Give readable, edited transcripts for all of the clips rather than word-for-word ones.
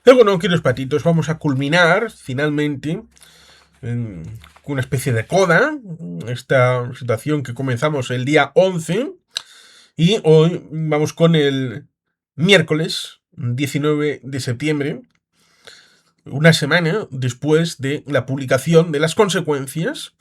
Pero bueno, queridos patitos, vamos a culminar finalmente con una especie de coda esta situación que comenzamos el día 11 y hoy vamos con el miércoles 19 de septiembre, una semana después de la publicación de las consecuencias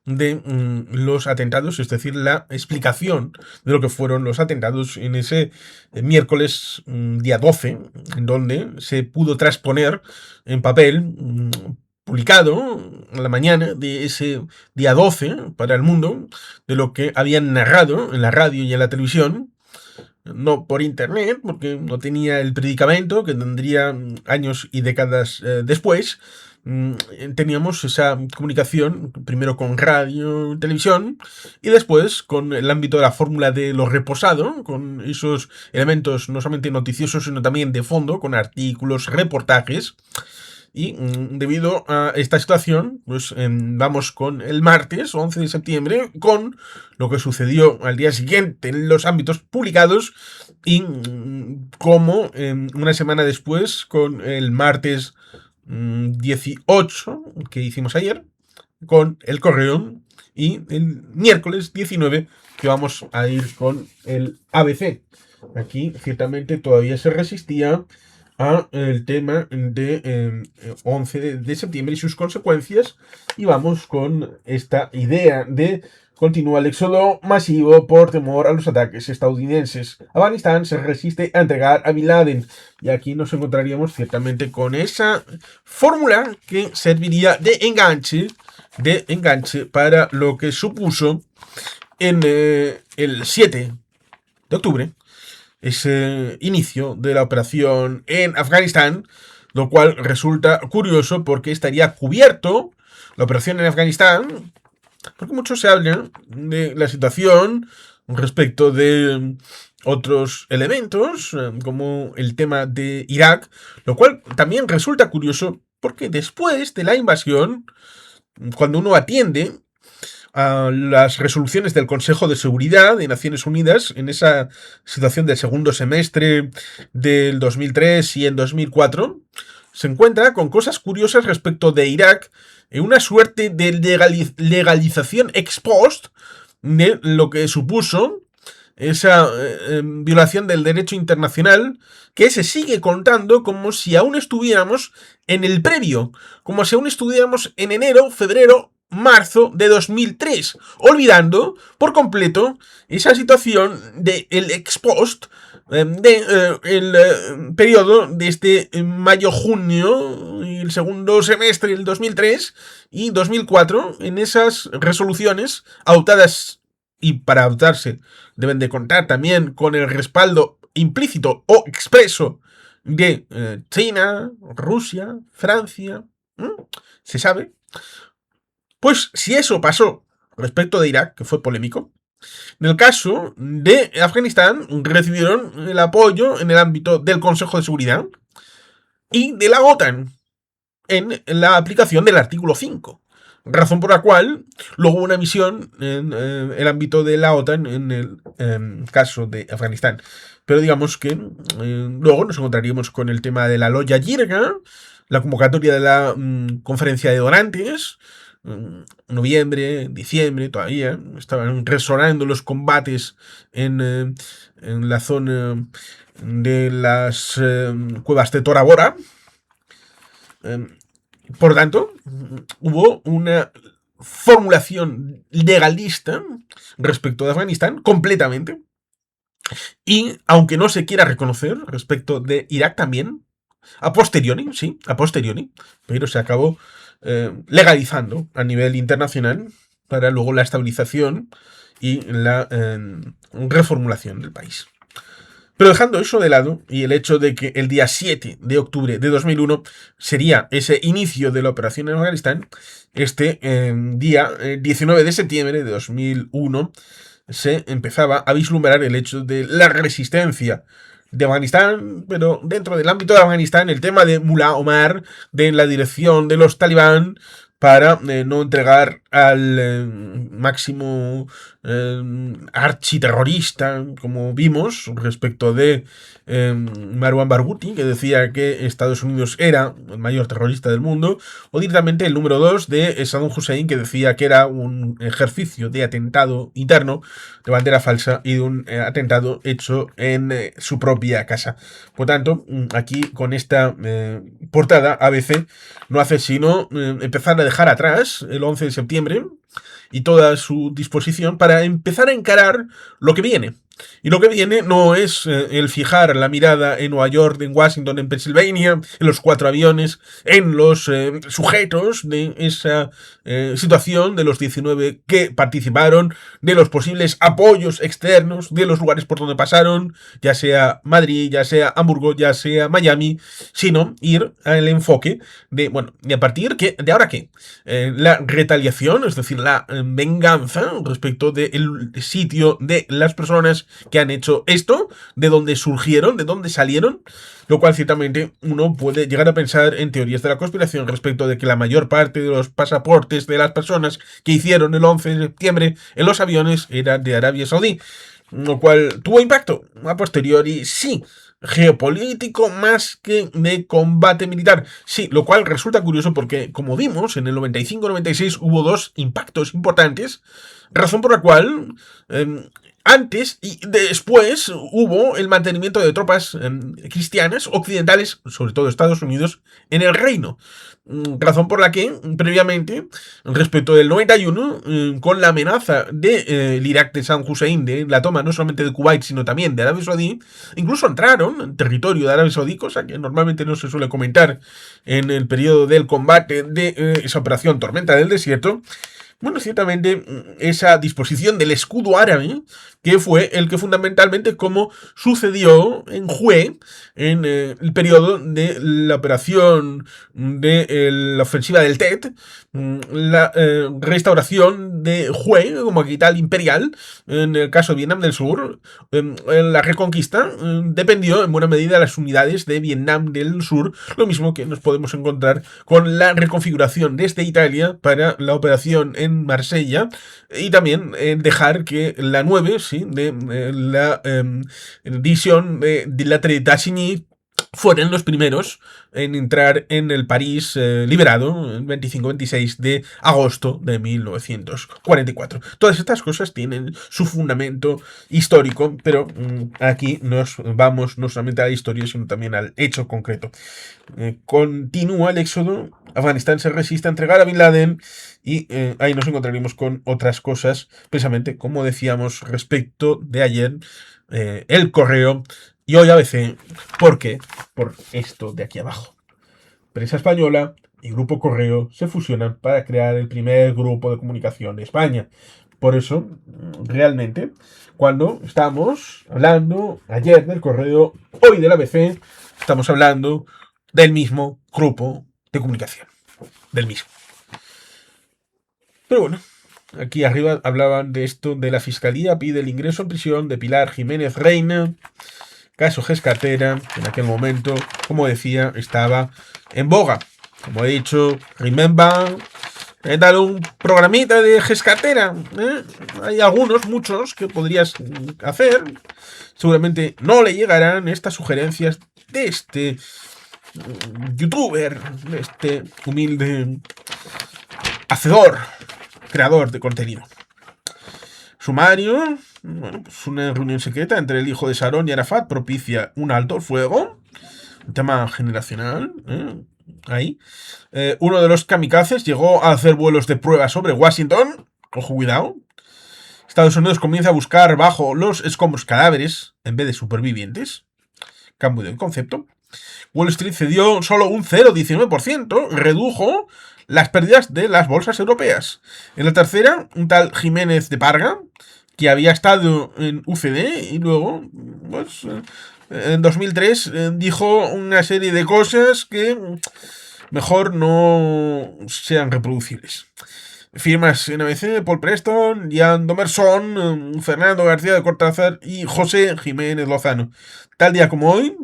de los atentados, es decir, la explicación de lo que fueron los atentados en ese miércoles día 12, en donde se pudo transponer en papel, publicado en la mañana de ese día 12 para el mundo, de lo que habían narrado en la radio y en la televisión, no por internet, porque no tenía el predicamento que tendría años y décadas después. Teníamos esa comunicación primero con radio y televisión y después con el ámbito de la fórmula de lo reposado, con esos elementos no solamente noticiosos sino también de fondo, con artículos, reportajes. Y debido a esta situación, pues vamos con el martes 11 de septiembre, con lo que sucedió al día siguiente en los ámbitos publicados y como una semana después, con el martes 18 que hicimos ayer, con el correo y el miércoles 19 que vamos a ir con el ABC. Aquí ciertamente todavía se resistía a el tema de 11 de septiembre y sus consecuencias, y vamos con esta idea de continúa el éxodo masivo por temor a los ataques estadounidenses. Afganistán se resiste a entregar a Bin Laden, y aquí nos encontraríamos ciertamente con esa fórmula que serviría de enganche para lo que supuso en el 7 de octubre ese inicio de la operación en Afganistán, lo cual resulta curioso porque estaría cubierto la operación en Afganistán, porque mucho se habla de la situación respecto de otros elementos, como el tema de Irak, lo cual también resulta curioso porque después de la invasión, cuando uno atiende a las resoluciones del Consejo de Seguridad de Naciones Unidas en esa situación del segundo semestre del 2003 y en 2004, se encuentra con cosas curiosas respecto de Irak, en una suerte de legalización ex post de lo que supuso esa violación del derecho internacional, que se sigue contando como si aún estuviéramos en el previo, como si aún estuviéramos en enero, febrero, marzo de 2003, olvidando por completo esa situación del ex post del periodo de este mayo-junio y el segundo semestre del 2003 y 2004, en esas resoluciones adoptadas, y para adoptarse deben de contar también con el respaldo implícito o expreso de China, Rusia, Francia, se sabe. Pues si eso pasó respecto de Irak, que fue polémico, en el caso de Afganistán recibieron el apoyo en el ámbito del Consejo de Seguridad y de la OTAN en la aplicación del artículo 5. Razón por la cual luego hubo una misión en el ámbito de la OTAN en el caso de Afganistán. Pero digamos que luego nos encontraríamos con el tema de la Loya Jirga, la convocatoria de la conferencia de donantes, noviembre, diciembre, todavía estaban resonando los combates en la zona de las cuevas de Tora Bora. Por tanto, hubo una formulación legalista respecto de Afganistán completamente. Y aunque no se quiera reconocer respecto de Irak también, a posteriori, sí, a posteriori, pero se acabó legalizando a nivel internacional para luego la estabilización y la reformulación del país. Pero dejando eso de lado, y el hecho de que el día 7 de octubre de 2001 sería ese inicio de la operación en Afganistán, este día 19 de septiembre de 2001 se empezaba a vislumbrar el hecho de la resistencia de Afganistán, pero dentro del ámbito de Afganistán el tema de Mullah Omar, de la dirección de los talibán para no entregar al máximo architerrorista, como vimos, respecto de Marwan Barghouti, que decía que Estados Unidos era el mayor terrorista del mundo, o directamente el número 2 de Saddam Hussein, que decía que era un ejercicio de atentado interno, de bandera falsa y de un atentado hecho en su propia casa. Por tanto, aquí con esta portada, ABC no hace sino empezar a dejar atrás el 11 de septiembre y toda su disposición para empezar a encarar lo que viene. Y lo que viene no es el fijar la mirada en Nueva York, en Washington, en Pensilvania, en los 4 aviones, en los sujetos de esa situación, de los 19 que participaron, de los posibles apoyos externos, de los lugares por donde pasaron, ya sea Madrid, ya sea Hamburgo, ya sea Miami, sino ir al enfoque de, bueno, ¿y a partir de ahora qué? La retaliación, es decir, la venganza respecto del sitio de las personas que han hecho esto, de dónde surgieron, de dónde salieron, lo cual ciertamente uno puede llegar a pensar en teorías de la conspiración respecto de que la mayor parte de los pasaportes de las personas que hicieron el 11 de septiembre en los aviones eran de Arabia Saudí, lo cual tuvo impacto a posteriori, sí, geopolítico más que de combate militar. Sí, lo cual resulta curioso porque, como vimos, en el 95-96 hubo 2 impactos importantes, razón por la cual antes y después hubo el mantenimiento de tropas cristianas occidentales, sobre todo Estados Unidos, en el reino. Razón por la que, previamente, respecto del 91, con la amenaza del Irak de Saddam Hussein, de la toma no solamente de Kuwait, sino también de Arabia Saudí, incluso entraron en territorio de Arabia Saudí, cosa que normalmente no se suele comentar en el periodo del combate de esa operación Tormenta del Desierto. Bueno, ciertamente esa disposición del escudo árabe, que fue el que fundamentalmente, como sucedió en Hue, en el periodo de la operación de la ofensiva del Tet, la restauración de Hue como capital imperial, en el caso de Vietnam del Sur, la reconquista dependió en buena medida de las unidades de Vietnam del Sur, lo mismo que nos podemos encontrar con la reconfiguración desde Italia para la operación en Marsella y también dejar que la 9, sí, de la división de la Trétas-Chigny fueron los primeros en entrar en el París liberado el 25-26 de agosto de 1944. Todas estas cosas tienen su fundamento histórico, pero aquí nos vamos no solamente a la historia, sino también al hecho concreto. Continúa el éxodo, Afganistán se resiste a entregar a Bin Laden y ahí nos encontraremos con otras cosas, precisamente como decíamos respecto de ayer, el correo y hoy ABC. ¿Por qué? Por esto de aquí abajo. Prensa Española y Grupo Correo se fusionan para crear el primer grupo de comunicación de España. Por eso, realmente, cuando estamos hablando ayer del Correo, hoy del ABC, estamos hablando del mismo grupo de comunicación. Del mismo. Pero bueno, aquí arriba hablaban de esto de la Fiscalía pide el ingreso en prisión de Pilar Jiménez Reina. Caso Gescartera, que en aquel momento, como decía, estaba en boga. Como he dicho, remember, he dado un programita de Gescartera. Hay algunos, muchos, que podrías hacer. Seguramente no le llegarán estas sugerencias de este youtuber, de este humilde hacedor, creador de contenido. Sumario. Bueno, pues una reunión secreta entre el hijo de Sharon y Arafat propicia un alto el fuego. Un tema generacional. Ahí. Uno de los kamikazes llegó a hacer vuelos de prueba sobre Washington. Ojo, cuidado. Estados Unidos comienza a buscar bajo los escombros cadáveres en vez de supervivientes. Cambio de concepto. Wall Street cedió solo un 0,19%. Redujo las pérdidas de las bolsas europeas. En la tercera, un tal Jiménez de Parga, que había estado en UCD y luego, pues, en 2003 dijo una serie de cosas que mejor no sean reproducibles. Firmas en ABC, Paul Preston, Jan Domerson, Fernando García de Cortázar y José Jiménez Lozano. Tal día como hoy,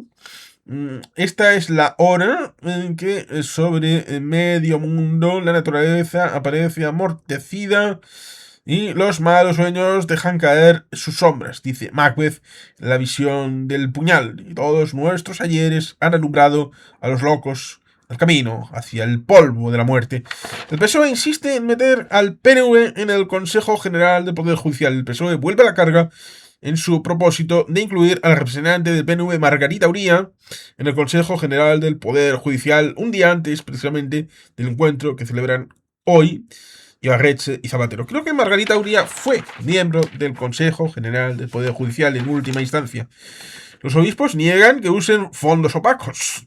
Esta es la hora en que sobre medio mundo la naturaleza aparece amortecida y los malos sueños dejan caer sus sombras, dice Macbeth, la visión del puñal. Y todos nuestros ayeres han alumbrado a los locos el camino hacia el polvo de la muerte. El PSOE insiste en meter al PNV en el Consejo General del Poder Judicial. El PSOE vuelve a la carga en su propósito de incluir a la representante del PNV, Margarita Uría, en el Consejo General del Poder Judicial, un día antes, precisamente, del encuentro que celebran hoy Ibarretxe y Zapatero. Creo que Margarita Uría fue miembro del Consejo General del Poder Judicial en última instancia. Los obispos niegan que usen fondos opacos.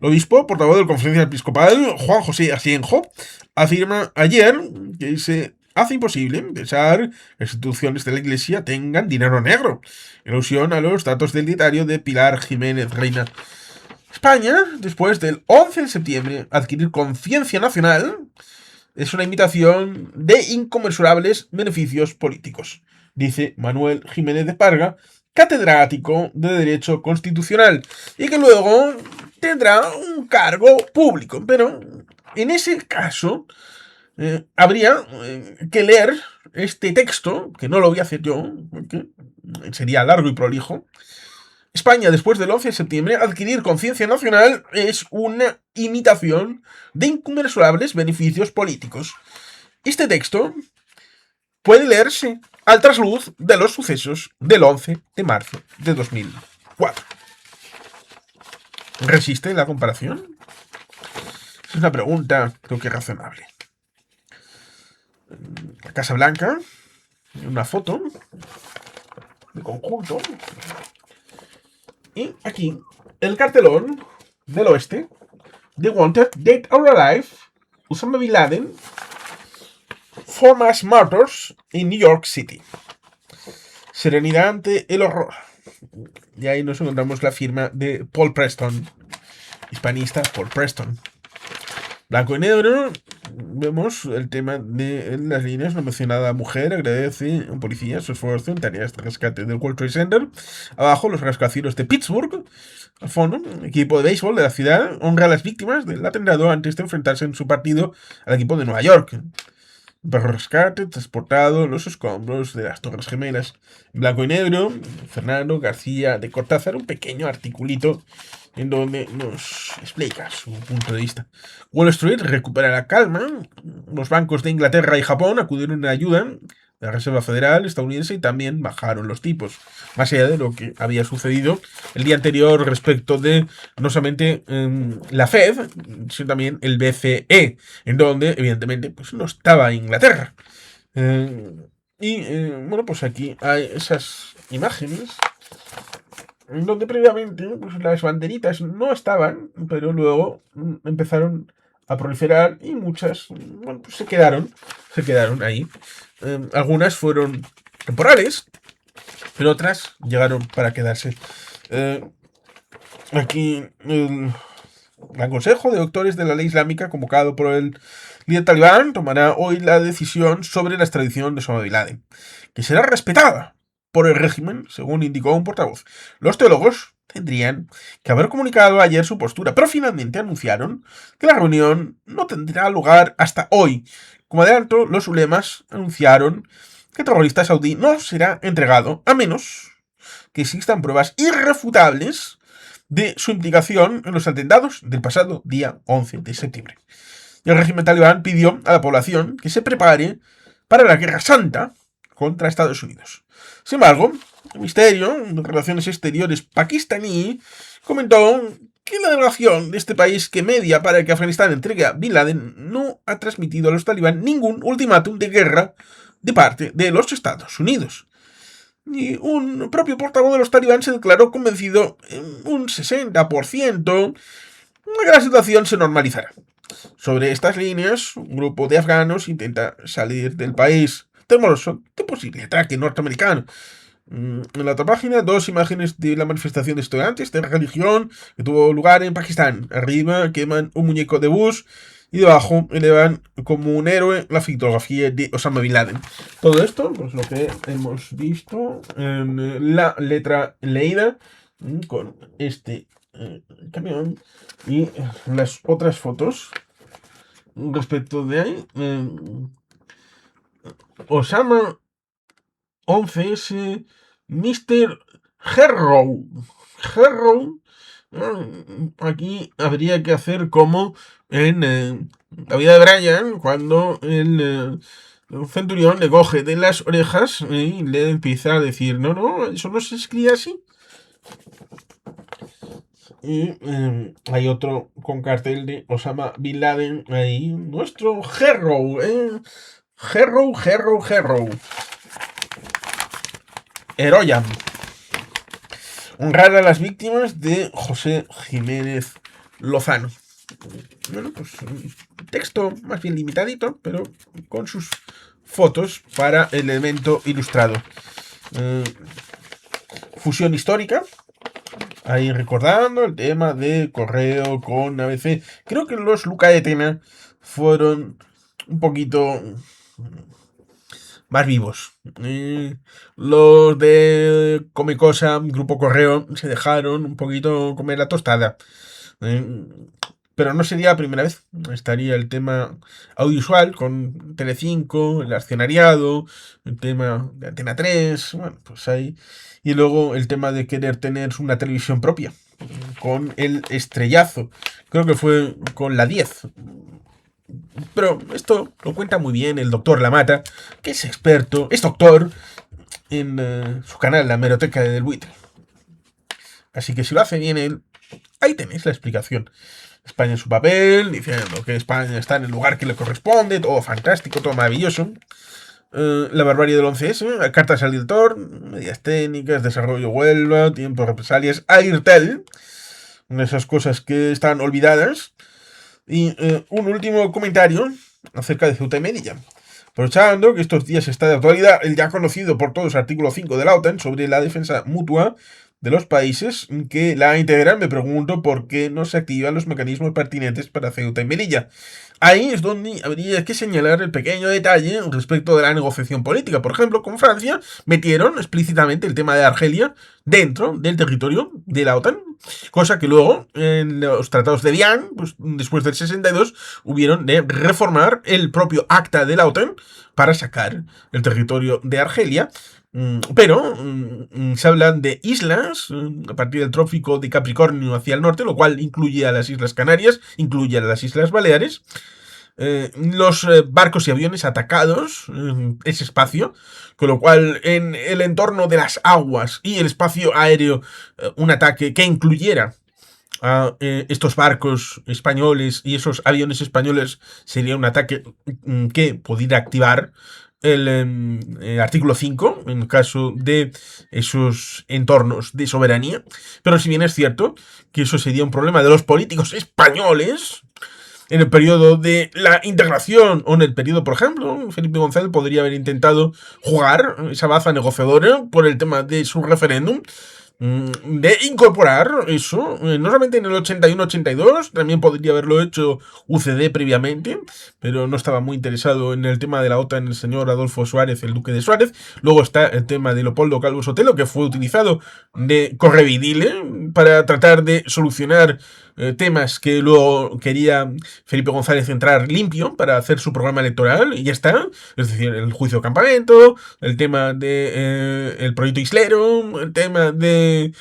El obispo, portavoz de la Conferencia Episcopal, Juan José Asienjo, afirma ayer que se hace imposible pensar que las instituciones de la Iglesia tengan dinero negro, en alusión a los datos del diario de Pilar Jiménez Reina. España, después del 11 de septiembre, adquirir conciencia nacional es una imitación de inconmensurables beneficios políticos, dice Manuel Jiménez de Parga, catedrático de Derecho Constitucional, y que luego tendrá un cargo público. Pero en ese caso habría que leer este texto, que no lo voy a hacer yo, porque sería largo y prolijo. España, después del 11 de septiembre, adquirir conciencia nacional es una imitación de inconmensurables beneficios políticos. Este texto puede leerse al trasluz de los sucesos del 11 de marzo de 2004. ¿Resiste la comparación? Es una pregunta, creo que razonable. La Casa Blanca, una foto de conjunto. Y aquí, el cartelón del oeste, The Wanted, Dead or Alive, Osama Bin Laden, 4 Mass Murders in New York City. Serenidad ante el horror. Y ahí nos encontramos la firma de Paul Preston, hispanista Paul Preston. Blanco y negro, vemos el tema de las líneas. Una mencionada mujer agradece a un policía su esfuerzo en tareas de rescate del World Trade Center. Abajo, los rascacielos de Pittsburgh. Al fondo, el equipo de béisbol de la ciudad honra a las víctimas del atentado antes de enfrentarse en su partido al equipo de Nueva York. Un perro rescate transportado en los escombros de las Torres Gemelas. En blanco y negro, Fernando García de Cortázar, un pequeño articulito en donde nos explica su punto de vista. Wall Street recupera la calma. Los bancos de Inglaterra y Japón acudieron en ayuda de la Reserva Federal estadounidense y también bajaron los tipos, más allá de lo que había sucedido el día anterior respecto de no solamente la Fed, sino también el BCE, en donde evidentemente pues no estaba Inglaterra. Bueno, pues aquí hay esas imágenes en donde previamente pues, las banderitas no estaban, pero luego empezaron a proliferar y muchas bueno, pues se quedaron ahí. Algunas fueron temporales, pero otras llegaron para quedarse. Aquí el Consejo de Doctores de la Ley Islámica, convocado por el líder talibán, tomará hoy la decisión sobre la extradición de Osama Bin Laden, que será respetada por el régimen, según indicó un portavoz. Los teólogos tendrían que haber comunicado ayer su postura, pero finalmente anunciaron que la reunión no tendrá lugar hasta hoy. Como adelanto, los ulemas anunciaron que el terrorista saudí no será entregado a menos que existan pruebas irrefutables de su implicación en los atentados del pasado día 11 de septiembre. Y el régimen talibán pidió a la población que se prepare para la Guerra Santa contra Estados Unidos. Sin embargo, el Ministerio de Relaciones Exteriores pakistaní comentó que la delegación de este país que media para que Afganistán entregue a Bin Laden no ha transmitido a los talibán ningún ultimátum de guerra de parte de los Estados Unidos. Y un propio portavoz de los talibán se declaró convencido en un 60% de que la situación se normalizará. Sobre estas líneas, un grupo de afganos intenta salir del país temeroso de posible ataque norteamericano. En la otra página, 2 imágenes de la manifestación de estudiantes de religión que tuvo lugar en Pakistán. Arriba queman un muñeco de Bush y debajo elevan como un héroe la fotografía de Osama Bin Laden. Todo esto, pues lo que hemos visto en la letra leída con este camión. Y las otras fotos respecto de ahí. Osama 11S Mr. Herrow. Herrow. Aquí habría que hacer como en la vida de Brian, cuando el centurión le coge de las orejas y le empieza a decir, no, no, eso no se escribe así. Y hay otro con cartel de Osama Bin Laden ahí, nuestro Herrow, Herrow. Heroyam. Honrar a las víctimas de José Jiménez Lozano. Bueno, pues un texto más bien limitadito, pero con sus fotos para el evento ilustrado. Fusión histórica. Ahí recordando el tema de correo con ABC. Creo que los Luca de Tena fueron un poquito más vivos. Los de Comecosa, Grupo Correo, se dejaron un poquito comer la tostada. Pero no sería la primera vez. Estaría el tema audiovisual con Telecinco, el accionariado, el tema de Antena 3, bueno, pues ahí. Y luego el tema de querer tener una televisión propia, con el estrellazo. Creo que fue con la 10. Pero esto lo cuenta muy bien el doctor Lamata, que es experto, es doctor, en su canal, La Hemeroteca del Buitre. Así que si lo hace bien él, ahí tenéis la explicación. España en su papel, diciendo que España está en el lugar que le corresponde, todo fantástico, todo maravilloso. La barbarie del 11S, cartas al director, medidas técnicas, desarrollo Huelva, tiempo represalias, Airtel, esas cosas que están olvidadas. Y un último comentario acerca de Ceuta y Melilla. Aprovechando que estos días está de actualidad el ya conocido por todos artículo 5 de la OTAN sobre la defensa mutua de los países que la integran, me pregunto por qué no se activan los mecanismos pertinentes para Ceuta y Melilla. Ahí es donde habría que señalar el pequeño detalle respecto de la negociación política. Por ejemplo, con Francia metieron explícitamente el tema de Argelia dentro del territorio de la OTAN, cosa que luego en los tratados de Vian, pues, después del 62, hubieron de reformar el propio acta de la OTAN para sacar el territorio de Argelia. Pero se hablan de islas a partir del trópico de Capricornio hacia el norte, lo cual incluye a las Islas Canarias, incluye a las Islas Baleares. Los barcos y aviones atacados en ese espacio, con lo cual en el entorno de las aguas y el espacio aéreo, un ataque que incluyera a estos barcos españoles y esos aviones españoles sería un ataque que pudiera activar el artículo 5 en caso de esos entornos de soberanía. Pero si bien es cierto que eso sería un problema de los políticos españoles en el periodo de la integración o en el periodo, por ejemplo, Felipe González podría haber intentado jugar esa baza negociadora por el tema de su referéndum, de incorporar eso, no solamente en el 81-82, también podría haberlo hecho UCD previamente, pero no estaba muy interesado en el tema de la OTAN el señor Adolfo Suárez, el duque de Suárez. Luego está el tema de Leopoldo Calvo Sotelo, que fue utilizado de correveidile para tratar de solucionar temas que luego quería Felipe González entrar limpio para hacer su programa electoral, y ya está. Es decir, el juicio de campamento, el tema de el proyecto Islero, el tema de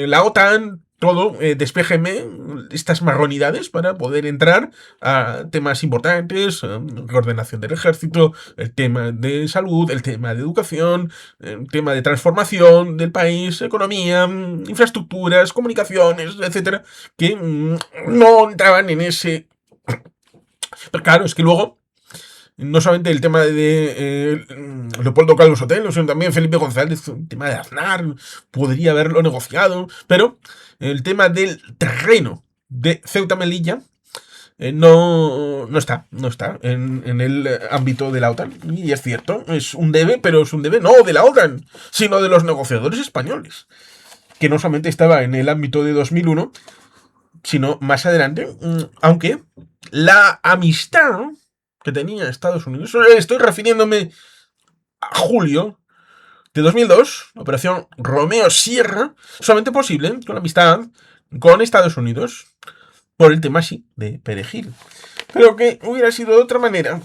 la OTAN, todo, despéjeme estas marronidades para poder entrar a temas importantes, reordenación del ejército, el tema de salud, el tema de educación, el tema de transformación del país, economía, infraestructuras, comunicaciones, etcétera, que no entraban en ese. Pero claro, es que luego no solamente el tema de Leopoldo Calvo Sotelo, sino también Felipe González, el tema de Aznar, podría haberlo negociado, pero el tema del terreno de Ceuta Melilla no está en el ámbito de la OTAN. Y es cierto, es un debe, pero es un debe no de la OTAN, sino de los negociadores españoles, que no solamente estaba en el ámbito de 2001, sino más adelante, aunque la amistad que tenía Estados Unidos, estoy refiriéndome a julio de 2002, Operación Romeo Sierra, solamente posible con la amistad con Estados Unidos por el tema, sí, de perejil. Pero que hubiera sido de otra manera.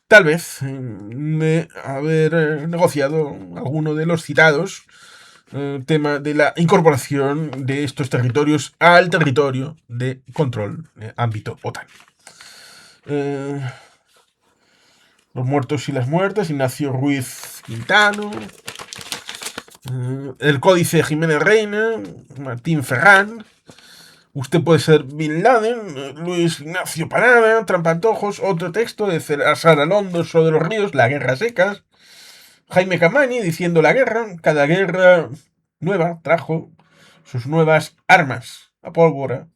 Tal vez de haber negociado alguno de los citados tema de la incorporación de estos territorios al territorio de control ámbito OTAN. Los muertos y las muertas, Ignacio Ruiz Quintano, el códice Jiménez Reina, Martín Ferrán, usted puede ser Bin Laden, Luis Ignacio Parada, Trampantojos, otro texto de César Alonso de los Ríos, La Guerra Secas, Jaime Camani diciendo la guerra, cada guerra nueva trajo sus nuevas armas, la pólvora,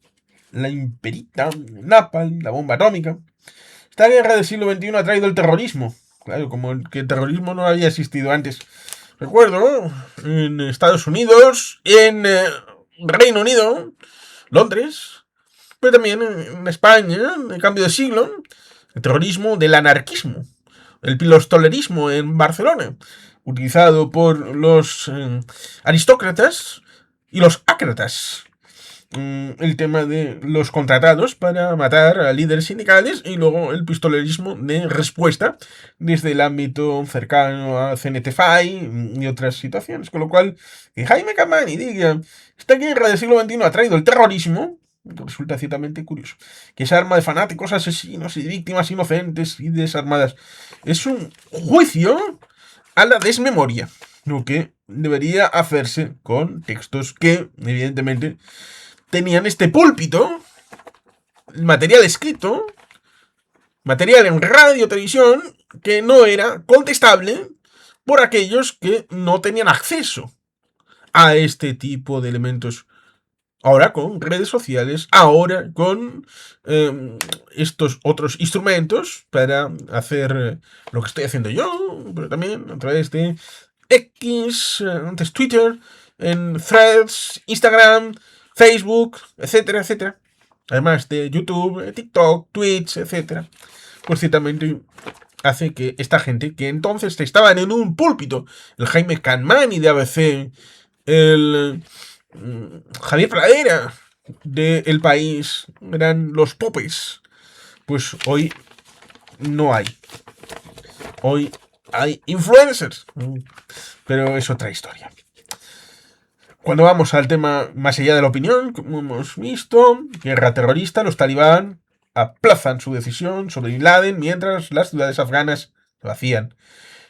la imperita, el napalm, la bomba atómica. Esta guerra del siglo XXI ha traído el terrorismo, claro, como el que el terrorismo no había existido antes. Recuerdo, en Estados Unidos, en Reino Unido, Londres, pero también en España, en el cambio de siglo, el terrorismo del anarquismo, el pilostolerismo en Barcelona, utilizado por los aristócratas y los ácratas. El tema de los contratados para matar a líderes sindicales y luego el pistolerismo de respuesta desde el ámbito cercano a CNTFI y otras situaciones. Con lo cual, que Jaime Camani diga, esta guerra del siglo XXI ha traído el terrorismo, resulta ciertamente curioso. Que esa arma de fanáticos, asesinos y víctimas inocentes y desarmadas es un juicio a la desmemoria, lo que debería hacerse con textos que, evidentemente, tenían este púlpito, material escrito, material en radio, televisión, que no era contestable por aquellos que no tenían acceso a este tipo de elementos. Ahora con redes sociales, ahora con estos otros instrumentos para hacer lo que estoy haciendo yo, pero también a través de X, antes Twitter, en Threads, Instagram, Facebook, etcétera, etcétera. Además de YouTube, TikTok, Twitch, etcétera. Pues ciertamente hace que esta gente que entonces estaban en un púlpito, el Jaime Camani de ABC, el Javier Pradera de El País, eran los popes, pues hoy no hay. Hoy hay influencers, pero es otra historia. Cuando vamos al tema más allá de la opinión, como hemos visto, guerra terrorista, los talibán aplazan su decisión sobre Bin Laden mientras las ciudades afganas lo hacían.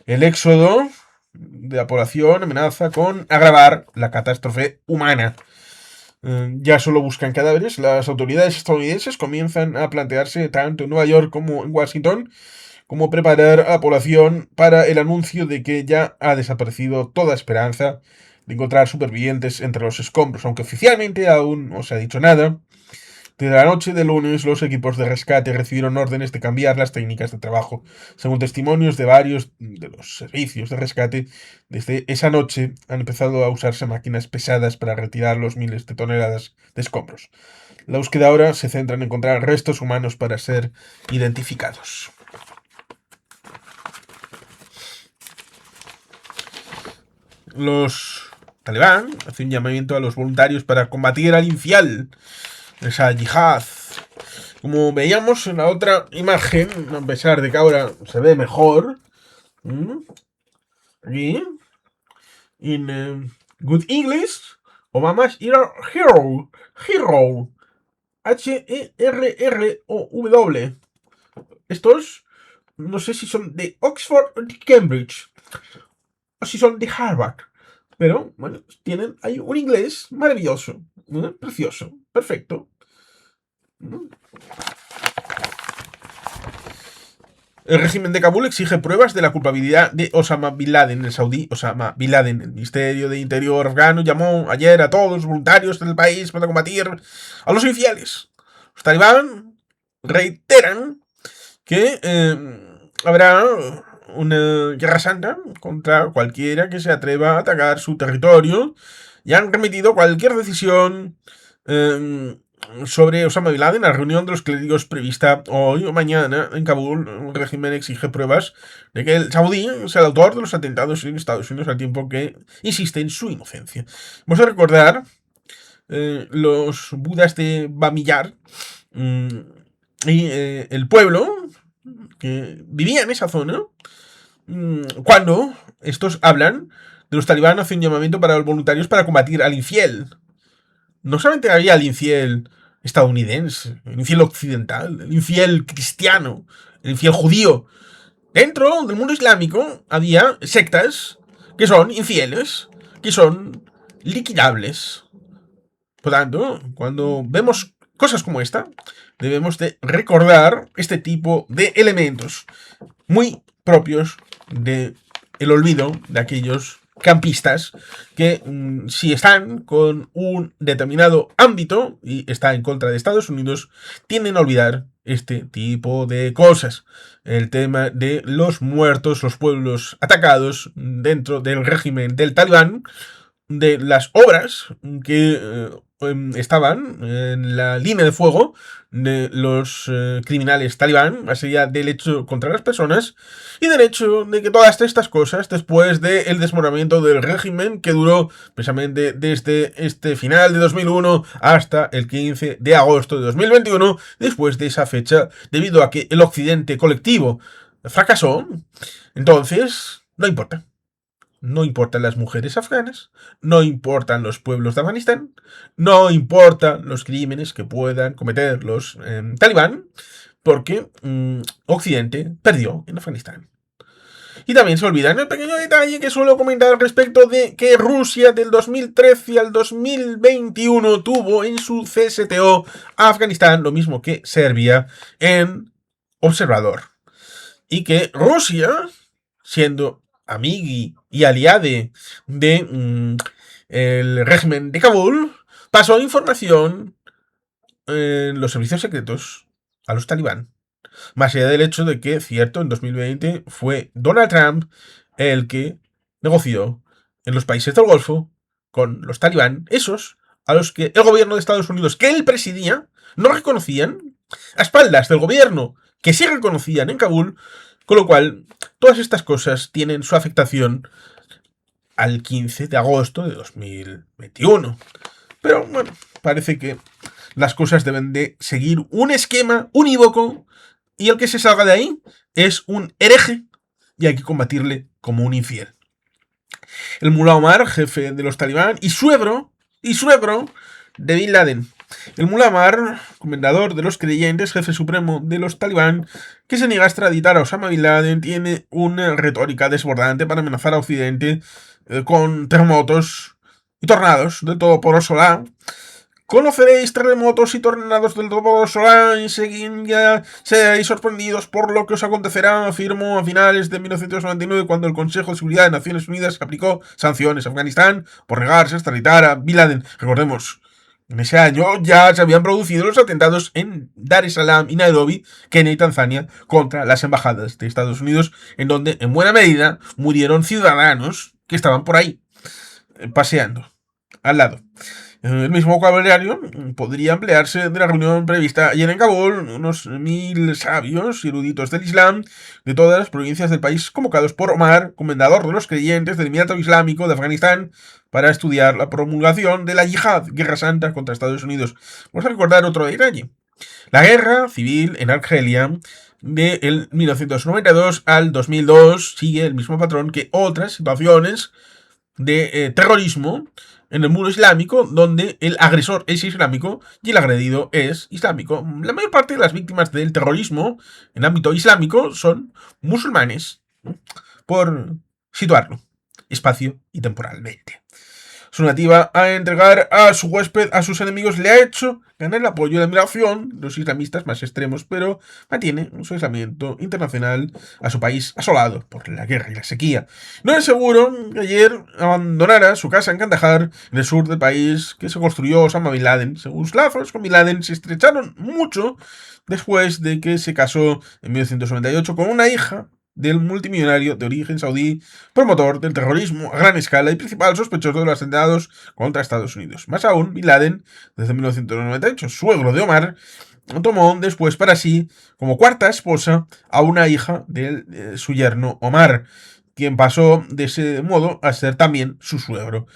El éxodo de la población amenaza con agravar la catástrofe humana. Ya solo buscan cadáveres. Las autoridades estadounidenses comienzan a plantearse, tanto en Nueva York como en Washington, cómo preparar a la población para el anuncio de que ya ha desaparecido toda esperanza de encontrar supervivientes entre los escombros, aunque oficialmente aún no se ha dicho nada. Desde la noche de lunes, los equipos de rescate recibieron órdenes de cambiar las técnicas de trabajo. Según testimonios de varios de los servicios de rescate, desde esa noche han empezado a usarse máquinas pesadas para retirar los miles de toneladas de escombros. La búsqueda ahora se centra en encontrar restos humanos para ser identificados. Los talibán hacen un llamamiento a los voluntarios para combatir al infiel, esa yihad. Como veíamos en la otra imagen, a pesar de que ahora se ve mejor, aquí, en Good English, Obama's Hero, Herrow. Estos, no sé si son de Oxford o de Cambridge, o si son de Harvard, pero bueno, tienen ahí un inglés maravilloso, precioso, perfecto. El régimen de Kabul exige pruebas de la culpabilidad de Osama Bin Laden, el saudí Osama Bin Laden. El Ministerio de Interior afgano llamó ayer a todos los voluntarios del país para combatir a los infieles. Los talibán reiteran que habrá una guerra santa contra cualquiera que se atreva a atacar su territorio y han remitido cualquier decisión sobre Osama Bin Laden a la reunión de los clérigos prevista hoy o mañana en Kabul. El régimen exige pruebas de que el saudí sea el autor de los atentados en Estados Unidos, al tiempo que insiste en su inocencia. Vamos a recordar los budas de Bamillar y el pueblo que vivía en esa zona, cuando estos hablan de los talibán, hacen un llamamiento para los voluntarios para combatir al infiel. No solamente había el infiel estadounidense, el infiel occidental, el infiel cristiano, el infiel judío. Dentro del mundo islámico había sectas que son infieles, que son liquidables. Por tanto, cuando vemos cosas como esta, debemos de recordar este tipo de elementos muy propios de el olvido de aquellos campistas que si están con un determinado ámbito y está en contra de Estados Unidos, tienden a olvidar este tipo de cosas. El tema de los muertos, los pueblos atacados dentro del régimen del Talibán, de las obras que estaban en la línea de fuego de los criminales talibán, más allá del hecho contra las personas, y del hecho de que todas estas cosas, después del desmoronamiento del régimen, que duró precisamente desde este final de 2001 hasta el 15 de agosto de 2021, después de esa fecha, debido a que el occidente colectivo fracasó, entonces no importa. No importan las mujeres afganas, no importan los pueblos de Afganistán, no importan los crímenes que puedan cometer los talibán, porque Occidente perdió en Afganistán. Y también se olvidan el pequeño detalle que suelo comentar respecto de que Rusia del 2013 al 2021 tuvo en su CSTO a Afganistán, lo mismo que Serbia, en observador. Y que Rusia, siendo amigui y aliade de el régimen de Kabul, pasó información en los servicios secretos a los talibán. Más allá del hecho de que, cierto, en 2020 fue Donald Trump el que negoció en los países del Golfo con los talibán, esos a los que el gobierno de Estados Unidos, que él presidía, no reconocían, a espaldas del gobierno que sí reconocían en Kabul, con lo cual todas estas cosas tienen su afectación al 15 de agosto de 2021. Pero bueno, parece que las cosas deben de seguir un esquema unívoco y el que se salga de ahí es un hereje y hay que combatirle como un infiel. El Mullah Omar, jefe de los talibán, y suegro de Bin Laden. El Mullah Omar, comendador de los creyentes, jefe supremo de los talibán, que se niega a extraditar a Osama Bin Laden, tiene una retórica desbordante para amenazar a Occidente con terremotos y tornados del Todopoderoso Alá. Conoceréis terremotos y tornados del Todopoderoso Alá y seréis sorprendidos por lo que os acontecerá, afirmó a finales de 1999 cuando el Consejo de Seguridad de Naciones Unidas aplicó sanciones a Afganistán por negarse a extraditar a Bin Laden. Recordemos, en ese año ya se habían producido los atentados en Dar es Salaam y Nairobi, Kenia y Tanzania, contra las embajadas de Estados Unidos, en donde en buena medida murieron ciudadanos que estaban por ahí, paseando, al lado. El mismo vocabulario podría emplearse de la reunión prevista ayer en Kabul, unos 1000 sabios y eruditos del Islam de todas las provincias del país convocados por Omar, comendador de los creyentes del Emirato Islámico de Afganistán, para estudiar la promulgación de la yihad, guerra santa contra Estados Unidos. Vamos a recordar otro detalle. La guerra civil en Argelia de 1992 al 2002 sigue el mismo patrón que otras situaciones de terrorismo en el mundo islámico, donde el agresor es islámico y el agredido es islámico. La mayor parte de las víctimas del terrorismo en ámbito islámico son musulmanes, por situarlo espacio y temporalmente. Su nativa a entregar a su huésped a sus enemigos le ha hecho ganar el apoyo y la admiración de los islamistas más extremos, pero mantiene su aislamiento internacional a su país asolado por la guerra y la sequía. No es seguro que ayer abandonara su casa en Kandahar, en el sur del país que se construyó Osama Bin Laden. Según sus lazos con Bin Laden se estrecharon mucho después de que se casó en 1998 con una hija del multimillonario de origen saudí, promotor del terrorismo a gran escala y principal sospechoso de los atentados contra Estados Unidos. Más aún, Bin Laden, desde 1998, suegro de Omar, tomó después para sí, como cuarta esposa, a una hija de su yerno Omar, quien pasó de ese modo a ser también su suegro.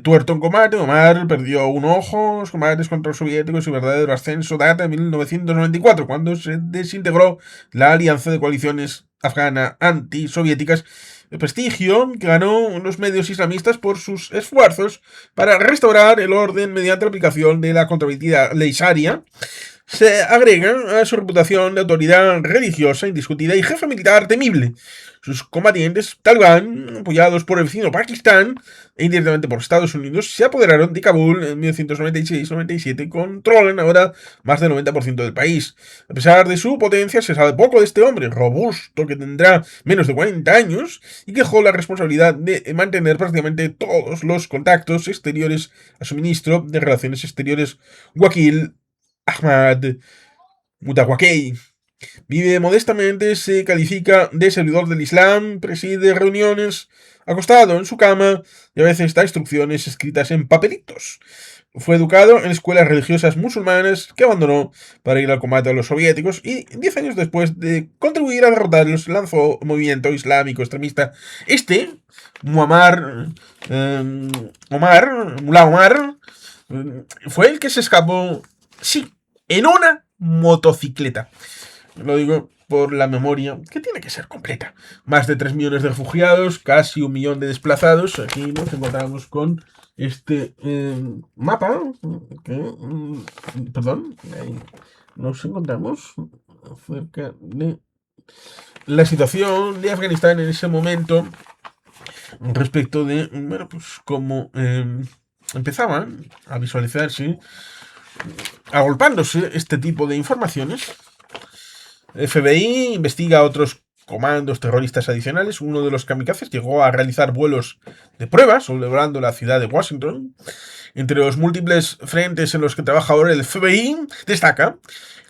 tuerto en combate, Omar perdió un ojo. Los combates contra los soviéticos y su verdadero ascenso data de 1994, cuando se desintegró la alianza de coaliciones afgana antisoviéticas, de prestigio que ganó los medios islamistas por sus esfuerzos para restaurar el orden mediante la aplicación de la controvertida ley Sharia. Se agrega a su reputación de autoridad religiosa indiscutida y jefe militar temible. Sus combatientes talibán, apoyados por el vecino Pakistán e indirectamente por Estados Unidos, se apoderaron de Kabul en 1996-97 y controlan ahora más del 90% del país. A pesar de su potencia, se sabe poco de este hombre robusto que tendrá menos de 40 años y que dejó la responsabilidad de mantener prácticamente todos los contactos exteriores a su ministro de Relaciones Exteriores, Wakil Ahmad Mutawakil. Vive modestamente, se califica de servidor del Islam, preside reuniones acostado en su cama y a veces da instrucciones escritas en papelitos. Fue educado en escuelas religiosas musulmanas que abandonó para ir al combate a los soviéticos y 10 años después de contribuir a derrotarlos lanzó un movimiento islámico extremista. Muammar, Mullah Omar, fue el que se escapó, sí, en una motocicleta. Lo digo por la memoria, que tiene que ser completa. Más de 3 millones de refugiados, casi 1 millón de desplazados. Aquí nos encontramos con este mapa. Perdón, ahí nos encontramos acerca de la situación de Afganistán en ese momento respecto de, bueno, pues cómo empezaban a visualizarse, agolpándose este tipo de informaciones. El FBI investiga a otros comandos terroristas adicionales. Uno de los kamikazes llegó a realizar vuelos de prueba sobrevolando la ciudad de Washington. Entre los múltiples frentes en los que trabaja ahora el FBI, destaca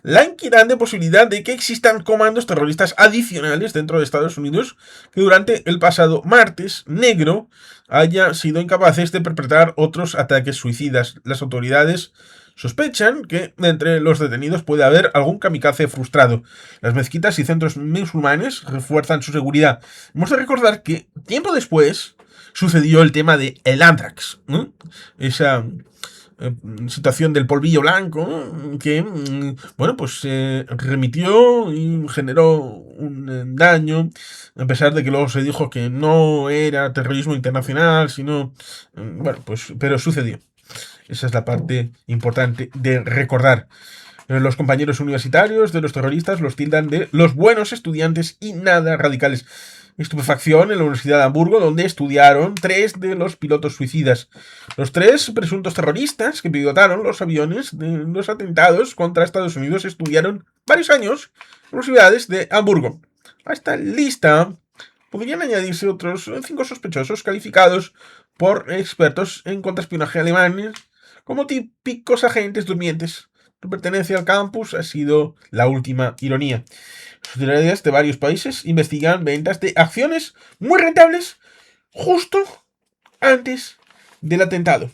la inquietante posibilidad de que existan comandos terroristas adicionales dentro de Estados Unidos que durante el pasado martes negro hayan sido incapaces de perpetrar otros ataques suicidas. Las autoridades sospechan que entre los detenidos puede haber algún kamikaze frustrado. Las mezquitas y centros musulmanes refuerzan su seguridad. Hemos de recordar que tiempo después sucedió el tema de el Anthrax, ¿no? Esa situación del polvillo blanco que, bueno, pues remitió y generó un daño, a pesar de que luego se dijo que no era terrorismo internacional, sino, bueno, pues, pero sucedió. Esa es la parte importante de recordar. Los compañeros universitarios de los terroristas los tildan de los buenos estudiantes y nada radicales. Estupefacción en la Universidad de Hamburgo, donde estudiaron 3 de los pilotos suicidas. Los 3 presuntos terroristas que pilotaron los aviones de los atentados contra Estados Unidos estudiaron varios años en las universidades de Hamburgo. A esta lista podrían añadirse otros 5 sospechosos calificados por expertos en contraespionaje alemanes como típicos agentes durmientes. Su pertenencia al campus ha sido la última ironía. Las autoridades de varios países investigan ventas de acciones muy rentables justo antes del atentado.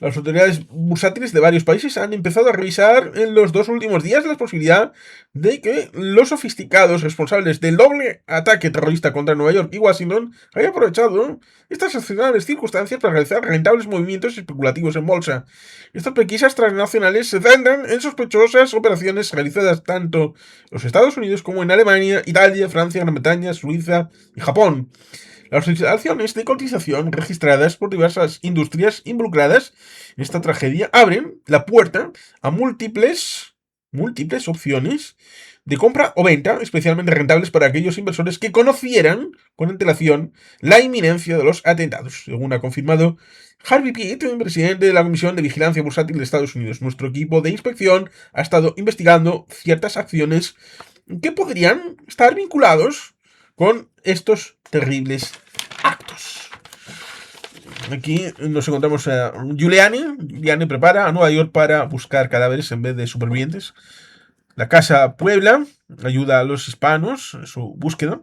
Las autoridades bursátiles de varios países han empezado a revisar en los 2 últimos días la posibilidad de que los sofisticados responsables del doble ataque terrorista contra Nueva York y Washington hayan aprovechado estas excepcionales circunstancias para realizar rentables movimientos especulativos en bolsa. Estas pesquisas transnacionales se centran en sospechosas operaciones realizadas tanto en los Estados Unidos como en Alemania, Italia, Francia, Gran Bretaña, Suiza y Japón. Las acciones de cotización registradas por diversas industrias involucradas en esta tragedia abren la puerta a múltiples opciones de compra o venta, especialmente rentables para aquellos inversores que conocieran con antelación la inminencia de los atentados, según ha confirmado Harvey Pitt, presidente de la Comisión de Vigilancia Bursátil de Estados Unidos. Nuestro equipo de inspección ha estado investigando ciertas acciones que podrían estar vinculados con estos terribles actos. Aquí nos encontramos a Giuliani. Giuliani prepara a Nueva York para buscar cadáveres en vez de supervivientes. La Casa Puebla ayuda a los hispanos en su búsqueda.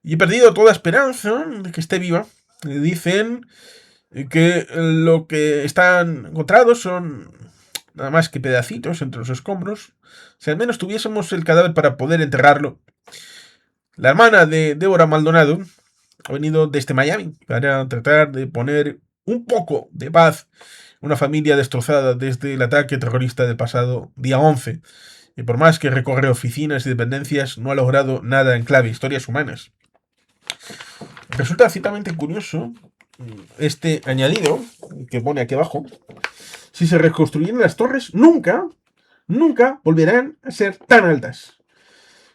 Y he perdido toda esperanza de que esté viva. Dicen que lo que están encontrados son nada más que pedacitos entre los escombros. Si al menos tuviésemos el cadáver para poder enterrarlo. La hermana de Débora Maldonado ha venido desde Miami para tratar de poner un poco de paz. Una familia destrozada desde el ataque terrorista del pasado día 11. Y por más que recorre oficinas y dependencias, no ha logrado nada en clave historias humanas. Resulta ciertamente curioso este añadido que pone aquí abajo. Si se reconstruyeran las torres, nunca volverán a ser tan altas.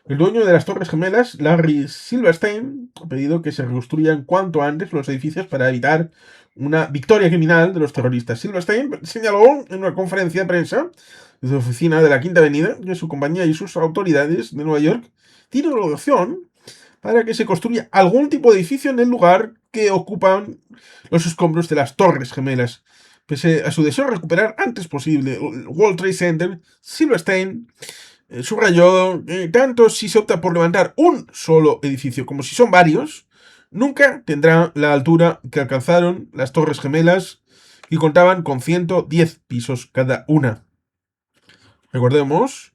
El dueño de las Torres Gemelas, Larry Silverstein, ha pedido que se reconstruyan cuanto antes los edificios para evitar una victoria criminal de los terroristas. Silverstein señaló en una conferencia de prensa desde la oficina de la Quinta Avenida que su compañía y sus autoridades de Nueva York tienen la opción para que se construya algún tipo de edificio en el lugar que ocupan los escombros de las Torres Gemelas. Pese a su deseo de recuperar antes posible el World Trade Center, Silverstein subrayó tanto si se opta por levantar un solo edificio como si son varios, nunca tendrá la altura que alcanzaron las Torres Gemelas y contaban con 110 pisos cada una. Recordemos,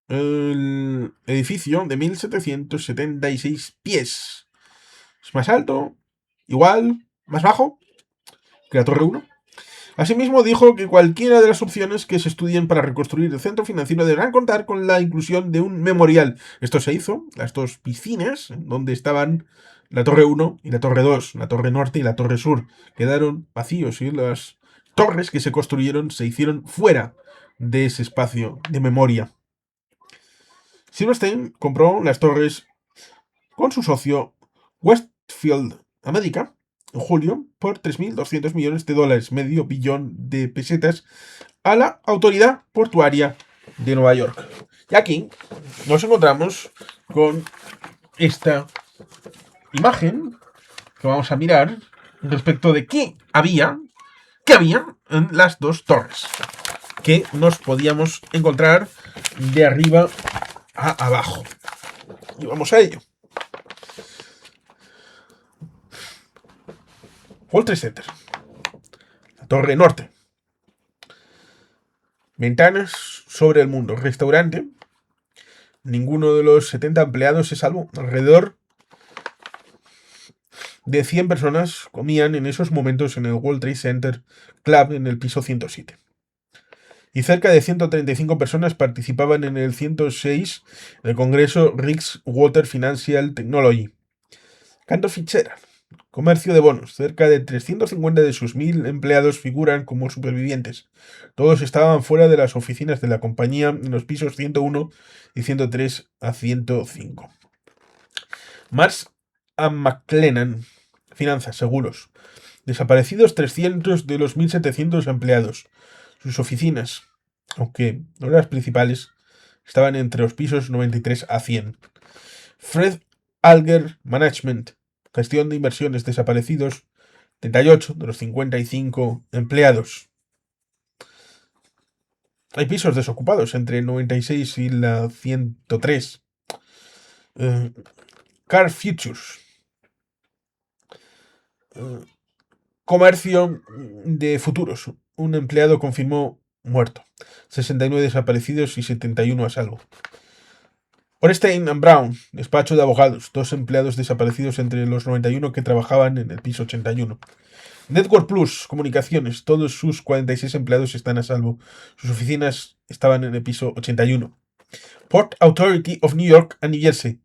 el edificio de 1776 pies. Es más alto, igual, más bajo que la Torre 1. Asimismo, dijo que cualquiera de las opciones que se estudien para reconstruir el centro financiero deberán contar con la inclusión de un memorial. Esto se hizo, las dos piscinas, donde estaban la Torre 1 y la Torre 2, la Torre Norte y la Torre Sur, quedaron vacíos y las torres que se construyeron se hicieron fuera de ese espacio de memoria. Silverstein compró las torres con su socio Westfield America en julio por 3.200 millones de dólares, medio billón de pesetas, a la autoridad portuaria de Nueva York. Y aquí nos encontramos con esta imagen que vamos a mirar respecto de qué había en las dos torres, que nos podíamos encontrar de arriba a abajo. Y vamos a ello. World Trade Center. La Torre Norte. Ventanas sobre el mundo. Restaurante. Ninguno de los 70 empleados se salvó. Alrededor de 100 personas comían en esos momentos en el World Trade Center Club en el piso 107. Y cerca de 135 personas participaban en el 106 del Congreso Riggs Water Financial Technology. Cantor Fitzgerald. Comercio de bonos. Cerca de 350 de sus 1.000 empleados figuran como supervivientes. Todos estaban fuera de las oficinas de la compañía en los pisos 101 y 103 a 105. Marsh & McLennan. Finanzas, seguros. Desaparecidos 300 de los 1.700 empleados. Sus oficinas, aunque no las principales, estaban entre los pisos 93 a 100. Fred Alger Management. Gestión de inversiones, desaparecidos 38 de los 55 empleados. Hay pisos desocupados entre el 96 y la 103. Car Futures. Comercio de futuros. Un empleado confirmó muerto. 69 desaparecidos y 71 a salvo. Ornstein & Brown, despacho de abogados, 2 empleados desaparecidos entre los 91 que trabajaban en el piso 81. Network Plus, comunicaciones, todos sus 46 empleados están a salvo. Sus oficinas estaban en el piso 81. Port Authority of New York and New Jersey,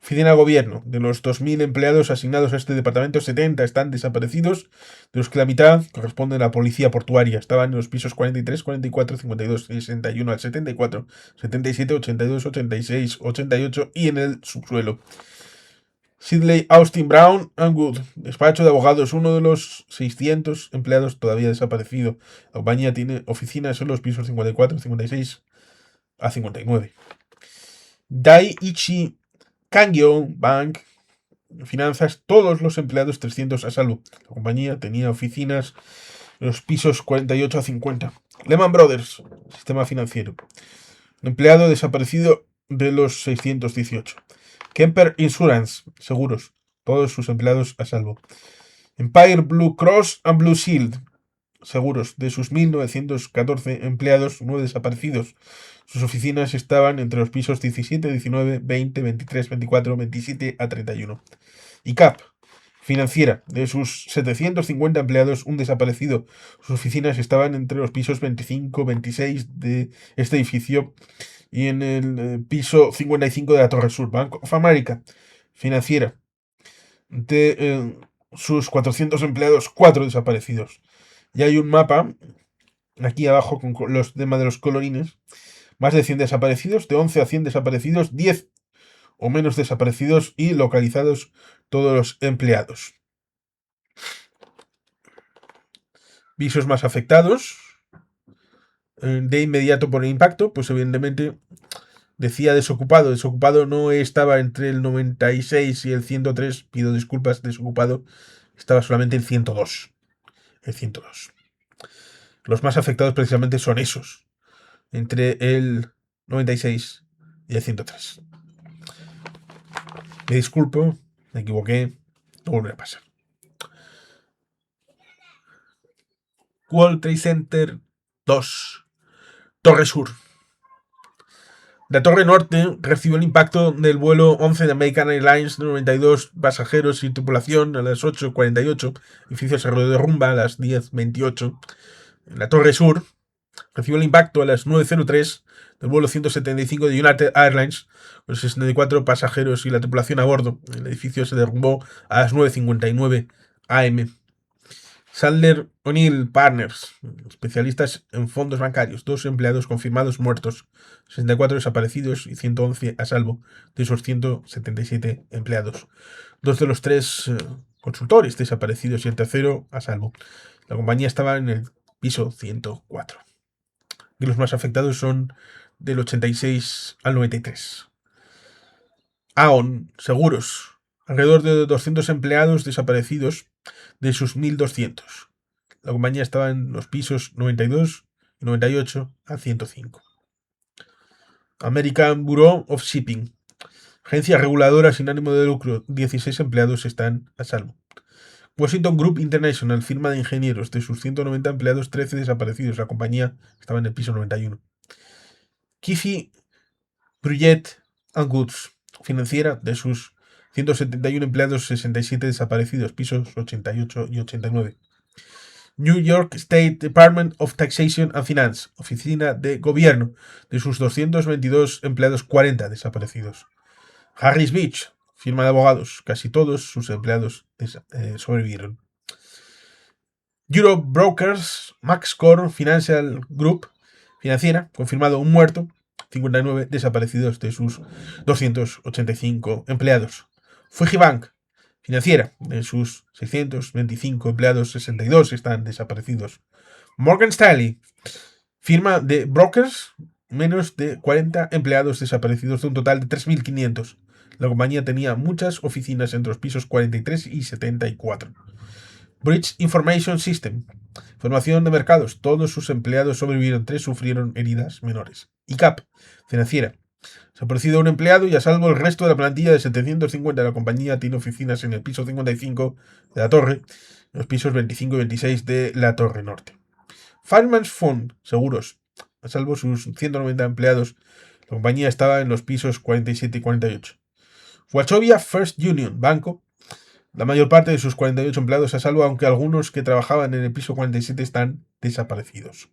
oficina de gobierno. De los 2.000 empleados asignados a este departamento, 70 están desaparecidos, de los que la mitad corresponde a la policía portuaria. Estaban en los pisos 43, 44, 52, 61 al 74, 77, 82, 86, 88 y en el subsuelo. Sidley Austin Brown and Wood, despacho de abogados, uno de los 600 empleados todavía desaparecido. La compañía tiene oficinas en los pisos 54, 56 a 59. Dai-ichi Kangyo Bank, finanzas, todos los empleados 300 a salvo. La compañía tenía oficinas en los pisos 48 a 50. Lehman Brothers, sistema financiero. Empleado desaparecido de los 618. Kemper Insurance, seguros, todos sus empleados a salvo. Empire Blue Cross and Blue Shield, seguros, de sus 1.914 empleados, 9 desaparecidos. Sus oficinas estaban entre los pisos 17, 19, 20, 23, 24, 27 a 31. ICAP, Financiera, de sus 750 empleados, un desaparecido. Sus oficinas estaban entre los pisos 25, 26 de este edificio y en el piso 55 de la Torre Sur. Bank of America. Financiera, de sus 400 empleados, 4 desaparecidos. Y hay un mapa aquí abajo con los temas de los colorines. Más de 100 desaparecidos, de 11 a 100 desaparecidos, 10 o menos desaparecidos y localizados todos los empleados. Pisos más afectados de inmediato por el impacto, pues evidentemente decía desocupado. Desocupado no estaba entre el 96 y el 103. Pido disculpas, desocupado estaba solamente el 102. El 102. Los más afectados precisamente son esos, entre el 96 y el 103. Me disculpo, me equivoqué, no volverá a pasar. World Trade Center 2, Torre Sur. La Torre Norte recibió el impacto del vuelo 11 de American Airlines de 92 pasajeros y tripulación a las 8:48. El edificio se derrumba a las 10:28. La Torre Sur recibió el impacto a las 9:03 del vuelo 175 de United Airlines con 64 pasajeros y la tripulación a bordo. El edificio se derrumbó a las 9:59 am. Sadler O'Neill Partners, especialistas en fondos bancarios, 2 empleados confirmados muertos, 64 desaparecidos y 111 a salvo de esos 177 empleados. 2 de los 3 consultores desaparecidos y el tercero a salvo. La compañía estaba en el piso 104. Y los más afectados son del 86 al 93. Aon Seguros, alrededor de 200 empleados desaparecidos de sus 1.200. La compañía estaba en los pisos 92 y 98 a 105. American Bureau of Shipping, agencia reguladora sin ánimo de lucro, 16 empleados están a salvo. Washington Group International, firma de ingenieros, de sus 190 empleados, 13 desaparecidos. La compañía estaba en el piso 91. Kiffy Bruyette and Goods, financiera, de sus 171 empleados, 67 desaparecidos, pisos 88 y 89. New York State Department of Taxation and Finance, oficina de gobierno, de sus 222 empleados, 40 desaparecidos. Harris Beach, firma de abogados, casi todos sus empleados sobrevivieron. Europe Brokers, MaxCore Financial Group, financiera, confirmado un muerto, 59 desaparecidos de sus 285 empleados. Fujibank, financiera, de sus 625 empleados, 62 están desaparecidos. Morgan Stanley, firma de brokers, menos de 40 empleados desaparecidos de un total de 3.500. La compañía tenía muchas oficinas entre los pisos 43 y 74. Bridge Information System, formación de mercados, todos sus empleados sobrevivieron, 3 sufrieron heridas menores. ICAP, financiera, se ha producido un empleado y a salvo el resto de la plantilla de 750. La compañía tiene oficinas en el piso 55 de la torre, en los pisos 25 y 26 de la Torre Norte. Fireman's Fund, seguros, a salvo sus 190 empleados. La compañía estaba en los pisos 47 y 48. Wachovia First Union, banco, la mayor parte de sus 48 empleados a salvo, aunque algunos que trabajaban en el piso 47 están desaparecidos.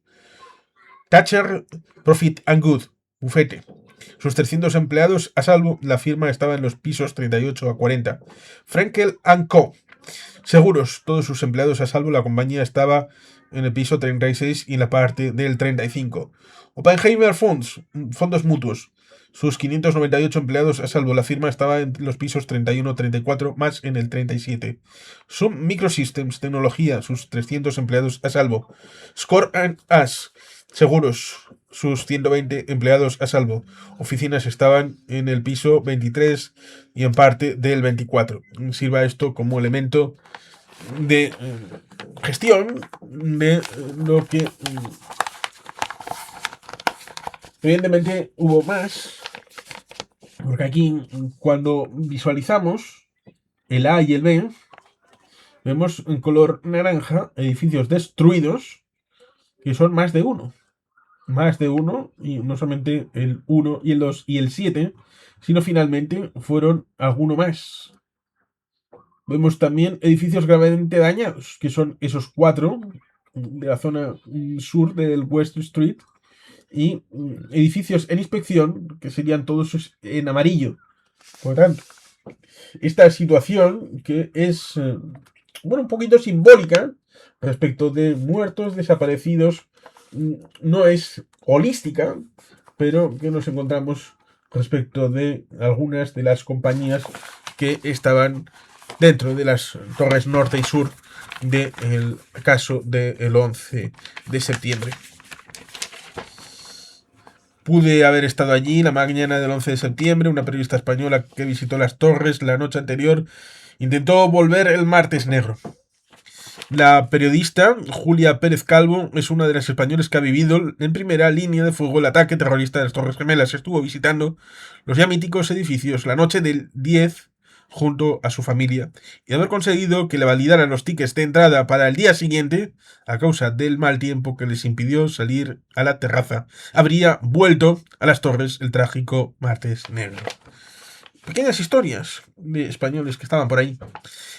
Thatcher Profit and Good, bufete, sus 300 empleados a salvo, la firma estaba en los pisos 38 a 40. Frenkel & Co, seguros, todos sus empleados a salvo, la compañía estaba en el piso 36 y en la parte del 35. Oppenheimer Funds, fondos mutuos, sus 598 empleados a salvo, la firma estaba en los pisos 31-34 más en el 37. Sun Microsystems, tecnología, sus 300 empleados a salvo. Score and As, seguros, sus 120 empleados a salvo. Oficinas estaban en el piso 23 y en parte del 24. Sirva esto como elemento de gestión de lo que evidentemente hubo más, porque aquí cuando visualizamos el A y el B vemos en color naranja edificios destruidos que son más de uno, y no solamente el 1 y el 2 y el 7, sino finalmente fueron alguno más. Vemos también edificios gravemente dañados, que son esos 4 de la zona sur del West Street, y edificios en inspección, que serían todos en amarillo. Por tanto, esta situación que es, bueno, un poquito simbólica respecto de muertos, desaparecidos, no es holística, pero que nos encontramos respecto de algunas de las compañías que estaban dentro de las torres norte y sur del caso del 11 de septiembre. Pude haber estado allí la mañana del 11 de septiembre. Una periodista española que visitó las torres la noche anterior intentó volver el martes negro. La periodista Julia Pérez Calvo es una de las españoles que ha vivido en primera línea de fuego el ataque terrorista de las Torres Gemelas. Estuvo visitando los ya míticos edificios la noche del 10 junto a su familia, y de haber conseguido que le validaran los tickets de entrada para el día siguiente, a causa del mal tiempo que les impidió salir a la terraza, habría vuelto a las torres el trágico martes negro. Pequeñas historias de españoles que estaban por ahí.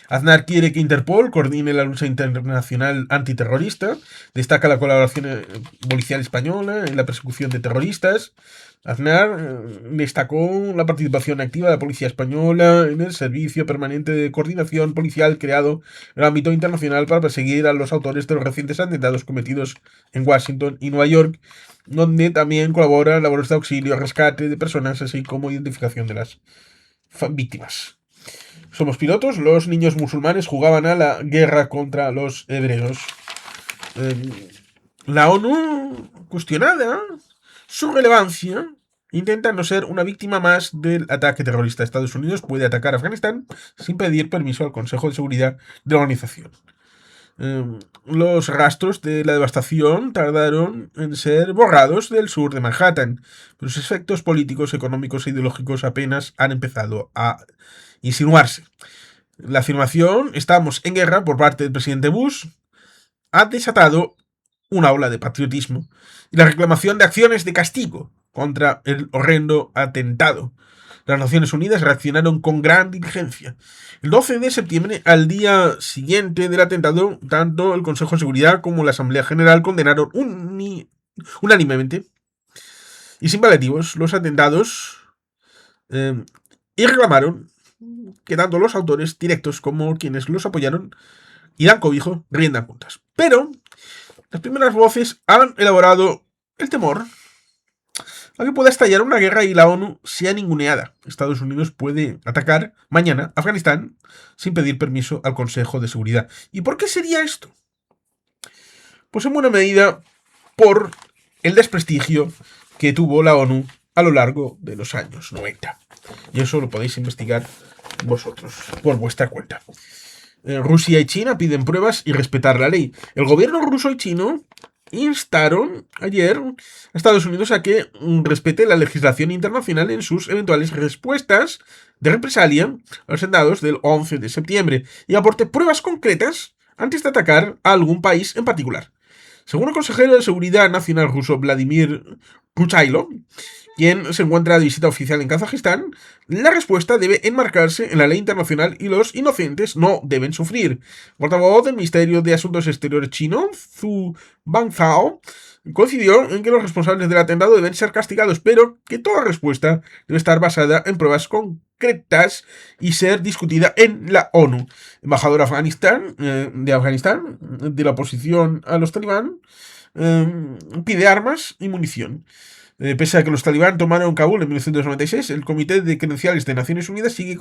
Aznar quiere que Interpol coordine la lucha internacional antiterrorista. Destaca la colaboración policial española en la persecución de terroristas. Aznar destacó la participación activa de la policía española en el servicio permanente de coordinación policial creado en el ámbito internacional para perseguir a los autores de los recientes atentados cometidos en Washington y Nueva York, donde también colabora en labores de auxilio, rescate de personas, así como identificación de las víctimas. Somos pilotos. Los niños musulmanes jugaban a la guerra contra los hebreos. La ONU, cuestionada su relevancia, intenta no ser una víctima más del ataque terrorista. Estados Unidos puede atacar a Afganistán sin pedir permiso al Consejo de Seguridad de la organización. Los rastros de la devastación tardaron en ser borrados del sur de Manhattan, pero sus efectos políticos, económicos e ideológicos apenas han empezado a insinuarse. La afirmación "estamos en guerra" por parte del presidente Bush ha desatado una ola de patriotismo y la reclamación de acciones de castigo contra el horrendo atentado. Las Naciones Unidas reaccionaron con gran diligencia. El 12 de septiembre, al día siguiente del atentado, tanto el Consejo de Seguridad como la Asamblea General condenaron unánimemente y sin paliativos los atentados y reclamaron que tanto los autores directos como quienes los apoyaron y dan cobijo riendan juntas. Pero las primeras voces han elaborado el temor a que pueda estallar una guerra y la ONU sea ninguneada. Estados Unidos puede atacar mañana Afganistán sin pedir permiso al Consejo de Seguridad. ¿Y por qué sería esto? Pues en buena medida por el desprestigio que tuvo la ONU a lo largo de los años 90. Y eso lo podéis investigar vosotros por vuestra cuenta. Rusia y China piden pruebas y respetar la ley. El gobierno ruso y chino instaron ayer a Estados Unidos a que respete la legislación internacional en sus eventuales respuestas de represalia a los atentados del 11 de septiembre y aporte pruebas concretas antes de atacar a algún país en particular. Según el consejero de Seguridad Nacional ruso Vladimir Puchailo, quien se encuentra de visita oficial en Kazajistán, la respuesta debe enmarcarse en la ley internacional y los inocentes no deben sufrir. El portavoz del Ministerio de Asuntos Exteriores chino, Zhu Bangzhao, coincidió en que los responsables del atentado deben ser castigados, pero que toda respuesta debe estar basada en pruebas concretas y ser discutida en la ONU. Embajador de Afganistán, de la oposición a los talibán, pide armas y munición. Pese a que los talibán tomaron Kabul en 1996, el Comité de Credenciales de Naciones Unidas sigue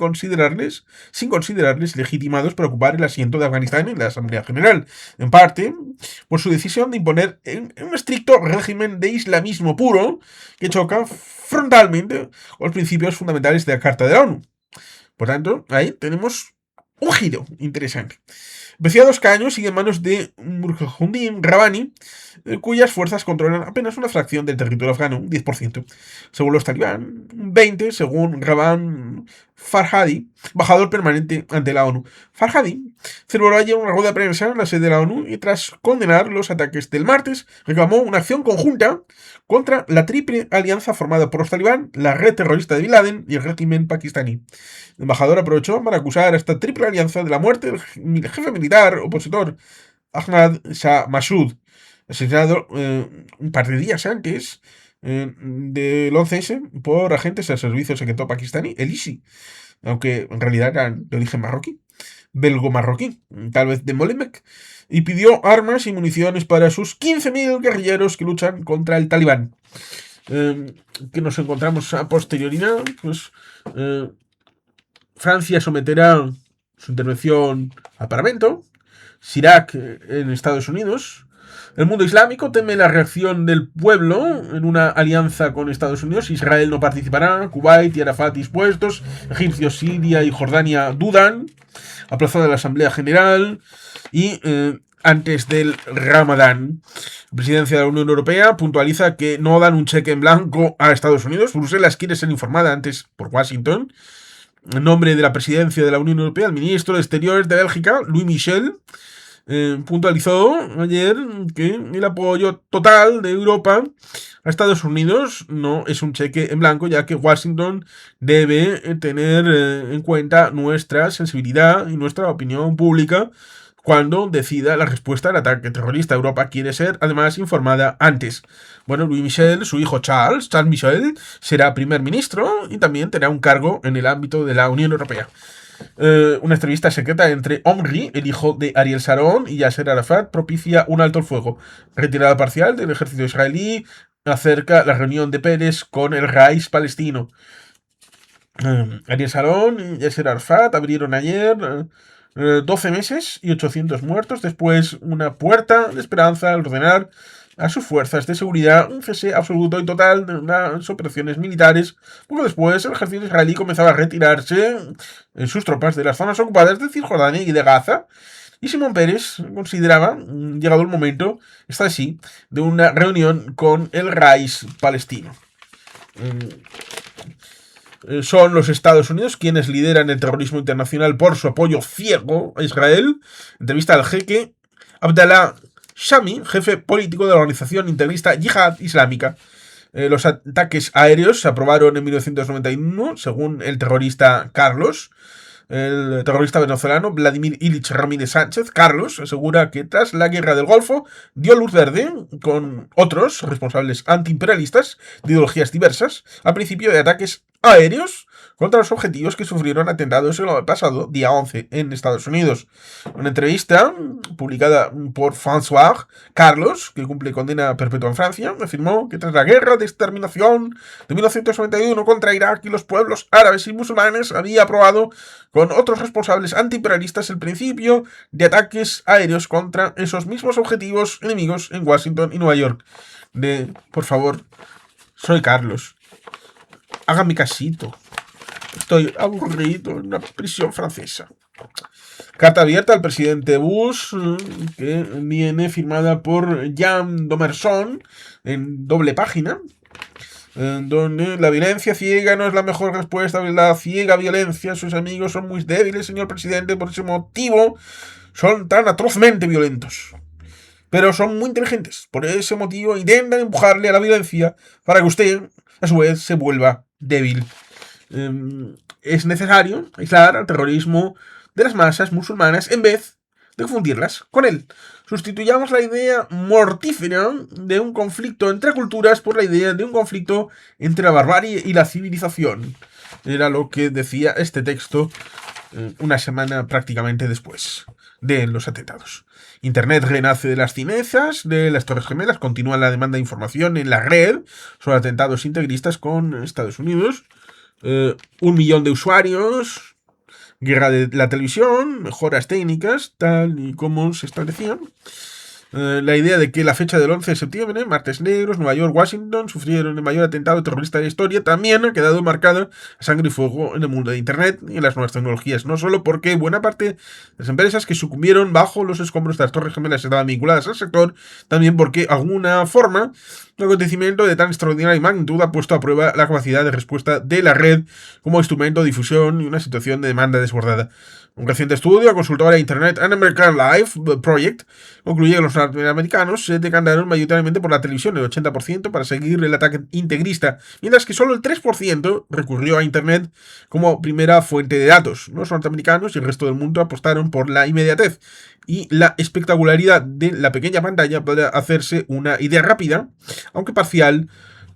sin considerarles legitimados para ocupar el asiento de Afganistán en la Asamblea General, en parte por su decisión de imponer un estricto régimen de islamismo puro que choca frontalmente con los principios fundamentales de la Carta de la ONU. Por tanto, ahí tenemos un giro interesante. Preciados Caños sigue en manos de Mujahideen Rabbani, cuyas fuerzas controlan apenas una fracción del territorio afgano, un 10%. Según los talibán, 20%, según Rabban Farhadi, embajador permanente ante la ONU. Farhadi celebró ayer una rueda de prensa en la sede de la ONU y tras condenar los ataques del martes, reclamó una acción conjunta contra la triple alianza formada por los talibán, la red terrorista de Bin Laden y el régimen pakistaní. El embajador aprovechó para acusar a esta triple alianza de la muerte del jefe militar opositor Ahmad Shah Massoud, asesinado un par de días antes del 11S por agentes del servicio secreto pakistaní, el ISI, aunque en realidad eran de origen marroquí, belgo-marroquí, tal vez de Molenbeek, y pidió armas y municiones para sus 15.000 guerrilleros que luchan contra el talibán. Que nos encontramos a posterioridad, pues Francia someterá su intervención al Parlamento, Chirac en Estados Unidos. El mundo islámico teme la reacción del pueblo en una alianza con Estados Unidos. Israel no participará, Kuwait y Arafat dispuestos, egipcios, Siria y Jordania dudan, aplazada la Asamblea General y antes del Ramadán. La presidencia de la Unión Europea puntualiza que no dan un cheque en blanco a Estados Unidos. Bruselas quiere ser informada antes por Washington. En nombre de la presidencia de la Unión Europea, el ministro de Exteriores de Bélgica, Louis Michel, puntualizó ayer que el apoyo total de Europa a Estados Unidos no es un cheque en blanco, ya que Washington debe tener en cuenta nuestra sensibilidad y nuestra opinión pública cuando decida la respuesta al ataque terrorista. Europa quiere ser, además, informada antes. Bueno, Louis Michel, su hijo Charles Michel, será primer ministro y también tendrá un cargo en el ámbito de la Unión Europea. Una entrevista secreta entre Omri, el hijo de Ariel Sharon, y Yasser Arafat propicia un alto el fuego. Retirada parcial del ejército israelí acerca la reunión de Pérez con el Raíz palestino. Ariel Sharon y Yasser Arafat abrieron ayer 12 meses y 800 muertos después una puerta de esperanza al ordenar a sus fuerzas de seguridad un cese absoluto y total de las operaciones militares. Poco después, el ejército israelí comenzaba a retirarse en sus tropas de las zonas ocupadas de Cisjordania y de Gaza. Y Simón Peres consideraba, llegado el momento, esta así, de una reunión con el Raíz palestino. Son los Estados Unidos quienes lideran el terrorismo internacional por su apoyo ciego a Israel. Entrevista al jeque Abdallah Shami, jefe político de la organización integrista Yihad Islámica. Los ataques aéreos se aprobaron en 1991, según el terrorista Carlos. El terrorista venezolano Vladimir Ilich Ramírez Sánchez, Carlos, asegura que tras la guerra del Golfo dio luz verde con otros responsables antiimperialistas de ideologías diversas al principio de ataques aéreos contra los objetivos que sufrieron atentados el pasado día 11 en Estados Unidos. Una entrevista publicada por François, Carlos, que cumple condena perpetua en Francia, afirmó que tras la guerra de exterminación de 1991 contra Irak y los pueblos árabes y musulmanes había aprobado con otros responsables antiimperialistas el principio de ataques aéreos contra esos mismos objetivos enemigos en Washington y Nueva York. Por favor, soy Carlos. Hágame casito. Estoy aburrido en una prisión francesa. Carta abierta al presidente Bush, que viene firmada por Jan Domerson en doble página, donde la violencia ciega no es la mejor respuesta a la ciega violencia. Sus amigos son muy débiles, señor presidente, por ese motivo son tan atrozmente violentos. Pero son muy inteligentes. Por ese motivo intentan empujarle a la violencia para que usted, a su vez, se vuelva débil. Es necesario aislar al terrorismo de las masas musulmanas en vez de confundirlas con él. Sustituyamos la idea mortífera de un conflicto entre culturas por la idea de un conflicto entre la barbarie y la civilización. Era lo que decía este texto una semana prácticamente después de los atentados. Internet renace de las cenizas de las Torres Gemelas. Continúa la demanda de información en la red sobre atentados integristas con Estados Unidos. 1 millón de usuarios. Guerra de la televisión. Mejoras técnicas, tal y como se establecían. La idea de que la fecha del 11 de septiembre, martes negros, Nueva York, Washington, sufrieron el mayor atentado terrorista de la historia, también ha quedado marcada a sangre y fuego en el mundo de Internet y en las nuevas tecnologías. No solo porque buena parte de las empresas que sucumbieron bajo los escombros de las Torres Gemelas estaban vinculadas al sector, también porque, alguna forma, un acontecimiento de tan extraordinaria magnitud ha puesto a prueba la capacidad de respuesta de la red como instrumento de difusión y una situación de demanda desbordada. Un reciente estudio de la consultora Internet and American Life Project concluye que los norteamericanos se decantaron mayoritariamente por la televisión, el 80% para seguir el ataque integrista, mientras que solo el 3% recurrió a Internet como primera fuente de datos. Los norteamericanos y el resto del mundo apostaron por la inmediatez y la espectacularidad de la pequeña pantalla para hacerse una idea rápida, aunque parcial,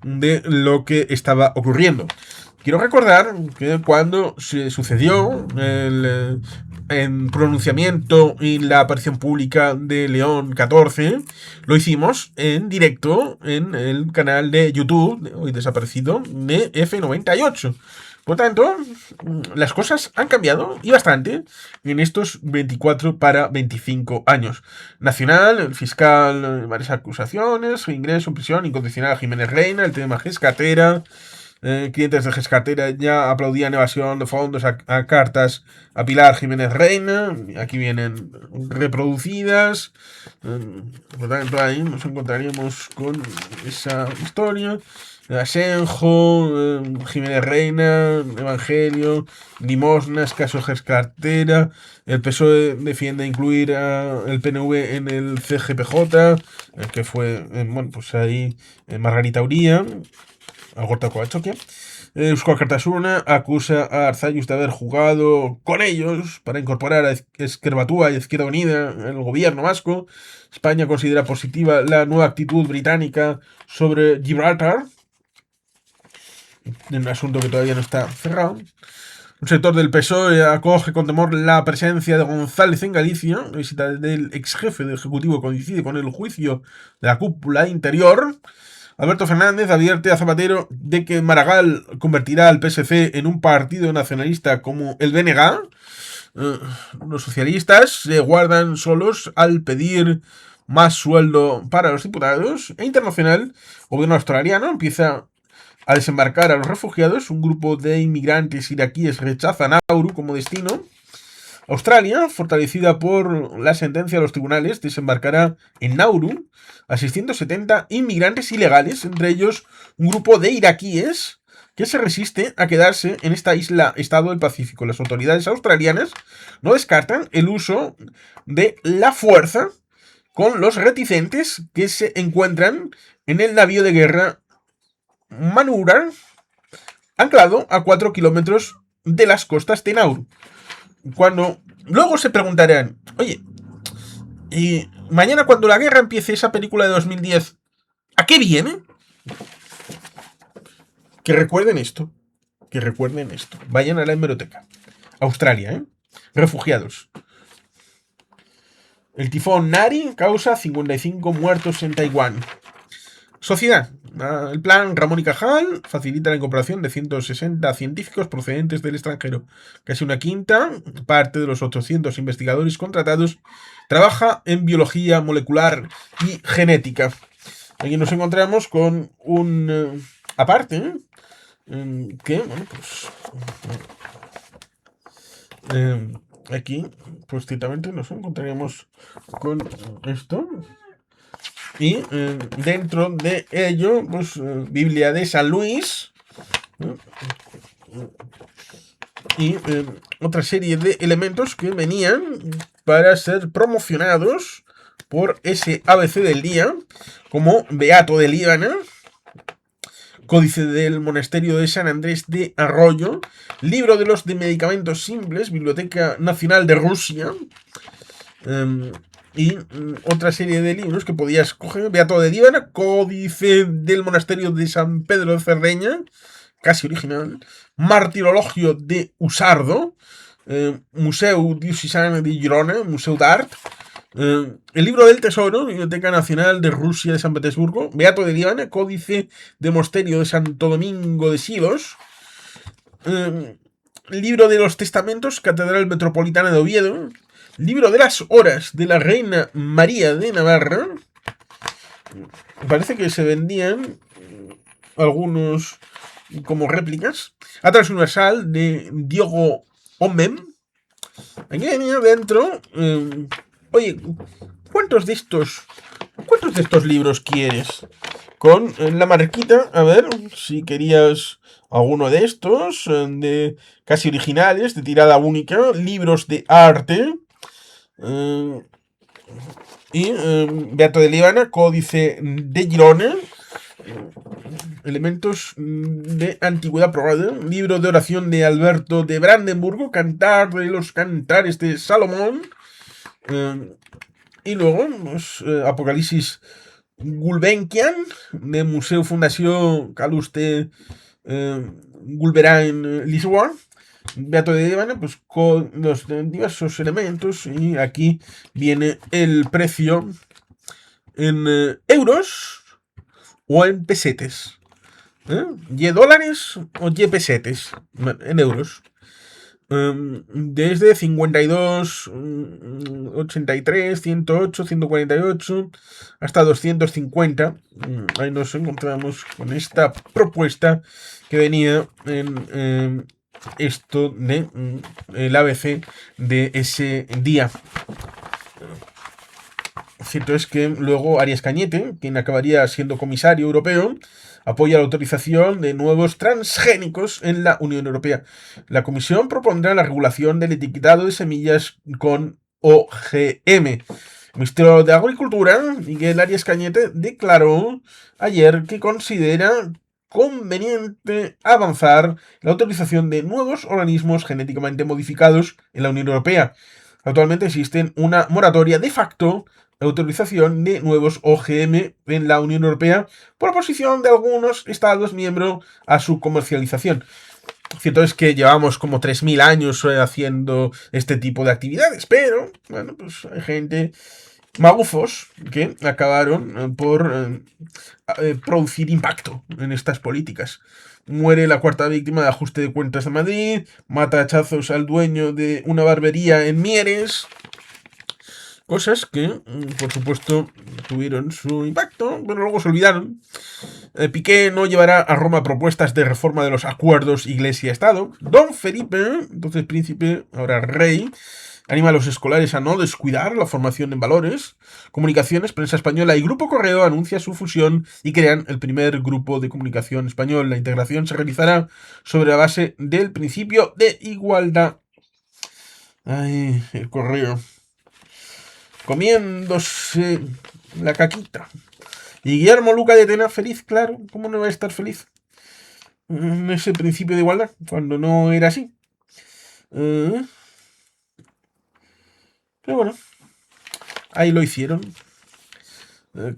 de lo que estaba ocurriendo. Quiero recordar que cuando se sucedió el pronunciamiento y la aparición pública de León XIV, lo hicimos en directo en el canal de YouTube, hoy desaparecido, de F98. Por tanto, las cosas han cambiado y bastante en estos 24 para 25 años. Nacional, el fiscal, varias acusaciones, ingreso, prisión incondicional a Jiménez Reina, el tema Gescatera. Clientes de Gescatera ya aplaudían evasión de fondos a cartas a Pilar Jiménez Reina. Aquí vienen reproducidas. Por tanto, ahí nos encontraríamos con esa historia. Asenjo, Jiménez Reina, Evangelio, limosnas, caso Gescartera. El PSOE defiende incluir el PNV en el CGPJ, que fue, bueno, pues ahí Margarita Uría, Agorta Coachoque. Eusko Alkartasuna acusa a Arzallus de haber jugado con ellos para incorporar a Ezker-Batua y Izquierda Unida en el gobierno vasco. España considera positiva la nueva actitud británica sobre Gibraltar, un asunto que todavía no está cerrado. Un sector del PSOE acoge con temor la presencia de González en Galicia. La visita del ex jefe del Ejecutivo coincide con el juicio de la cúpula interior. Alberto Fernández advierte a Zapatero de que Maragall convertirá al PSC en un partido nacionalista como el BNG. Los socialistas se guardan solos al pedir más sueldo para los diputados. E internacional, el gobierno australiano empieza a desembarcar a los refugiados. Un grupo de inmigrantes iraquíes rechaza Nauru como destino. Australia, fortalecida por la sentencia de los tribunales, desembarcará en Nauru a 670 inmigrantes ilegales, entre ellos un grupo de iraquíes que se resiste a quedarse en esta isla-estado del Pacífico. Las autoridades australianas no descartan el uso de la fuerza con los reticentes que se encuentran en el navío de guerra Manura, anclado a 4 kilómetros de las costas de Nauru. Cuando luego se preguntarán, oye, y mañana cuando la guerra empiece, esa película de 2010, ¿a qué viene? Que recuerden esto. Vayan a la hemeroteca. Australia, refugiados. El tifón Nari causa 55 muertos en Taiwán. Sociedad. El plan Ramón y Cajal facilita la incorporación de 160 científicos procedentes del extranjero. Casi una quinta parte de los 800 investigadores contratados trabaja en biología molecular y genética. Aquí nos encontramos con un aparte que, bueno, pues aquí, pues ciertamente nos encontraríamos con esto. Y dentro de ello, pues Biblia de San Luis y otra serie de elementos que venían para ser promocionados por ese ABC del día, como Beato de Líbana, Códice del Monasterio de San Andrés de Arroyo, Libro de los de Medicamentos Simples, Biblioteca Nacional de Rusia, y otra serie de libros que podías coger. Beato de Líbana, Códice del Monasterio de San Pedro de Cerdeña, casi original, Martirologio de Usardo, Museu Diocesano de Girona, Museu d'Art, el Libro del Tesoro, Biblioteca Nacional de Rusia de San Petersburgo, Beato de Líbana, Códice de Monasterio de Santo Domingo de Silos, Libro de los Testamentos, Catedral Metropolitana de Oviedo, Libro de las horas de la reina María de Navarra. Parece que se vendían algunos como réplicas. Atlas Universal de Diogo Omem. Aquí venía dentro. Oye, ¿cuántos de estos libros quieres? Con la marquita, a ver si querías alguno de estos, de casi originales, de tirada única, libros de arte. Beato de Líbana, Códice de Girona, elementos de antigüedad probada, libro de oración de Alberto de Brandenburgo, Cantar de los Cantares de Salomón, y luego Apocalipsis Gulbenkian, de Museo Fundación Calouste Gulbenkian Lisboa, Beato de Líbana, pues con los diversos elementos, y aquí viene el precio en euros o en pesetes. ¿Y dólares o y pesetes? En euros. Desde 52, 83, 108, 148 hasta 250. Ahí nos encontramos con esta propuesta que venía en esto de el ABC de ese día. Cierto es que luego Arias Cañete, quien acabaría siendo comisario europeo, apoya la autorización de nuevos transgénicos en la Unión Europea. La Comisión propondrá la regulación del etiquetado de semillas con OGM. El Ministerio de Agricultura, Miguel Arias Cañete, declaró ayer que considera conveniente avanzar la autorización de nuevos organismos genéticamente modificados en la Unión Europea. Actualmente existe una moratoria de facto de autorización de nuevos OGM en la Unión Europea por oposición de algunos Estados miembros a su comercialización. Cierto es que llevamos como 3000 años haciendo este tipo de actividades, pero bueno, pues hay gente, magufos, que acabaron por producir impacto en estas políticas. Muere la cuarta víctima de ajuste de cuentas de Madrid, mata a hachazos al dueño de una barbería en Mieres. Cosas que, por supuesto, tuvieron su impacto, pero luego se olvidaron. Piqué no llevará a Roma propuestas de reforma de los acuerdos Iglesia-Estado. Don Felipe, entonces príncipe, ahora rey, anima a los escolares a no descuidar la formación en valores. Comunicaciones, Prensa Española y Grupo Correo anuncia su fusión y crean el primer grupo de comunicación español. La integración se realizará sobre la base del principio de igualdad. Ay, el Correo comiéndose la caquita. Y Guillermo Luca de Tena feliz, claro. ¿Cómo no va a estar feliz? En ese principio de igualdad, cuando no era así. Pero bueno, ahí lo hicieron.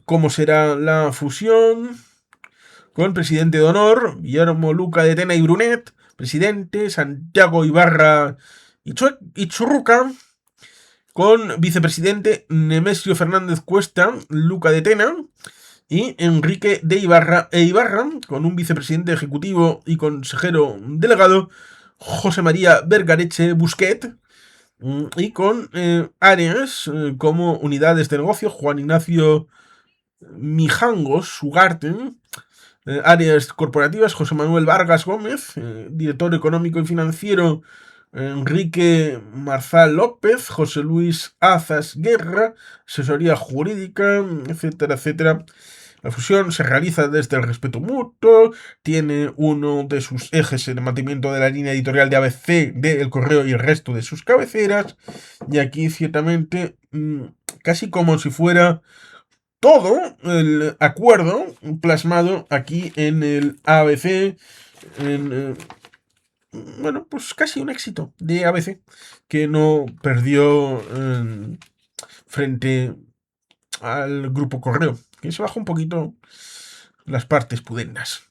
¿Cómo será la fusión? Con presidente de honor, Guillermo Luca de Tena y Brunet. Presidente, Santiago Ibarra y Churruca. Con vicepresidente Nemesio Fernández Cuesta, Luca de Tena, y Enrique de Ibarra con un vicepresidente ejecutivo y consejero delegado, José María Vergareche Busquet, y con áreas como unidades de negocio, Juan Ignacio Mijangos Ugarte, áreas corporativas, José Manuel Vargas Gómez, director económico y financiero, Enrique Marzal López, José Luis Azas Guerra, asesoría jurídica, etcétera, etcétera. La fusión se realiza desde el respeto mutuo, tiene uno de sus ejes el mantenimiento de la línea editorial de ABC, de El Correo y el resto de sus cabeceras, y aquí ciertamente casi como si fuera todo el acuerdo plasmado aquí en el ABC, bueno, pues casi un éxito de ABC, que no perdió frente al Grupo Correo, que se bajó un poquito las partes pudendas.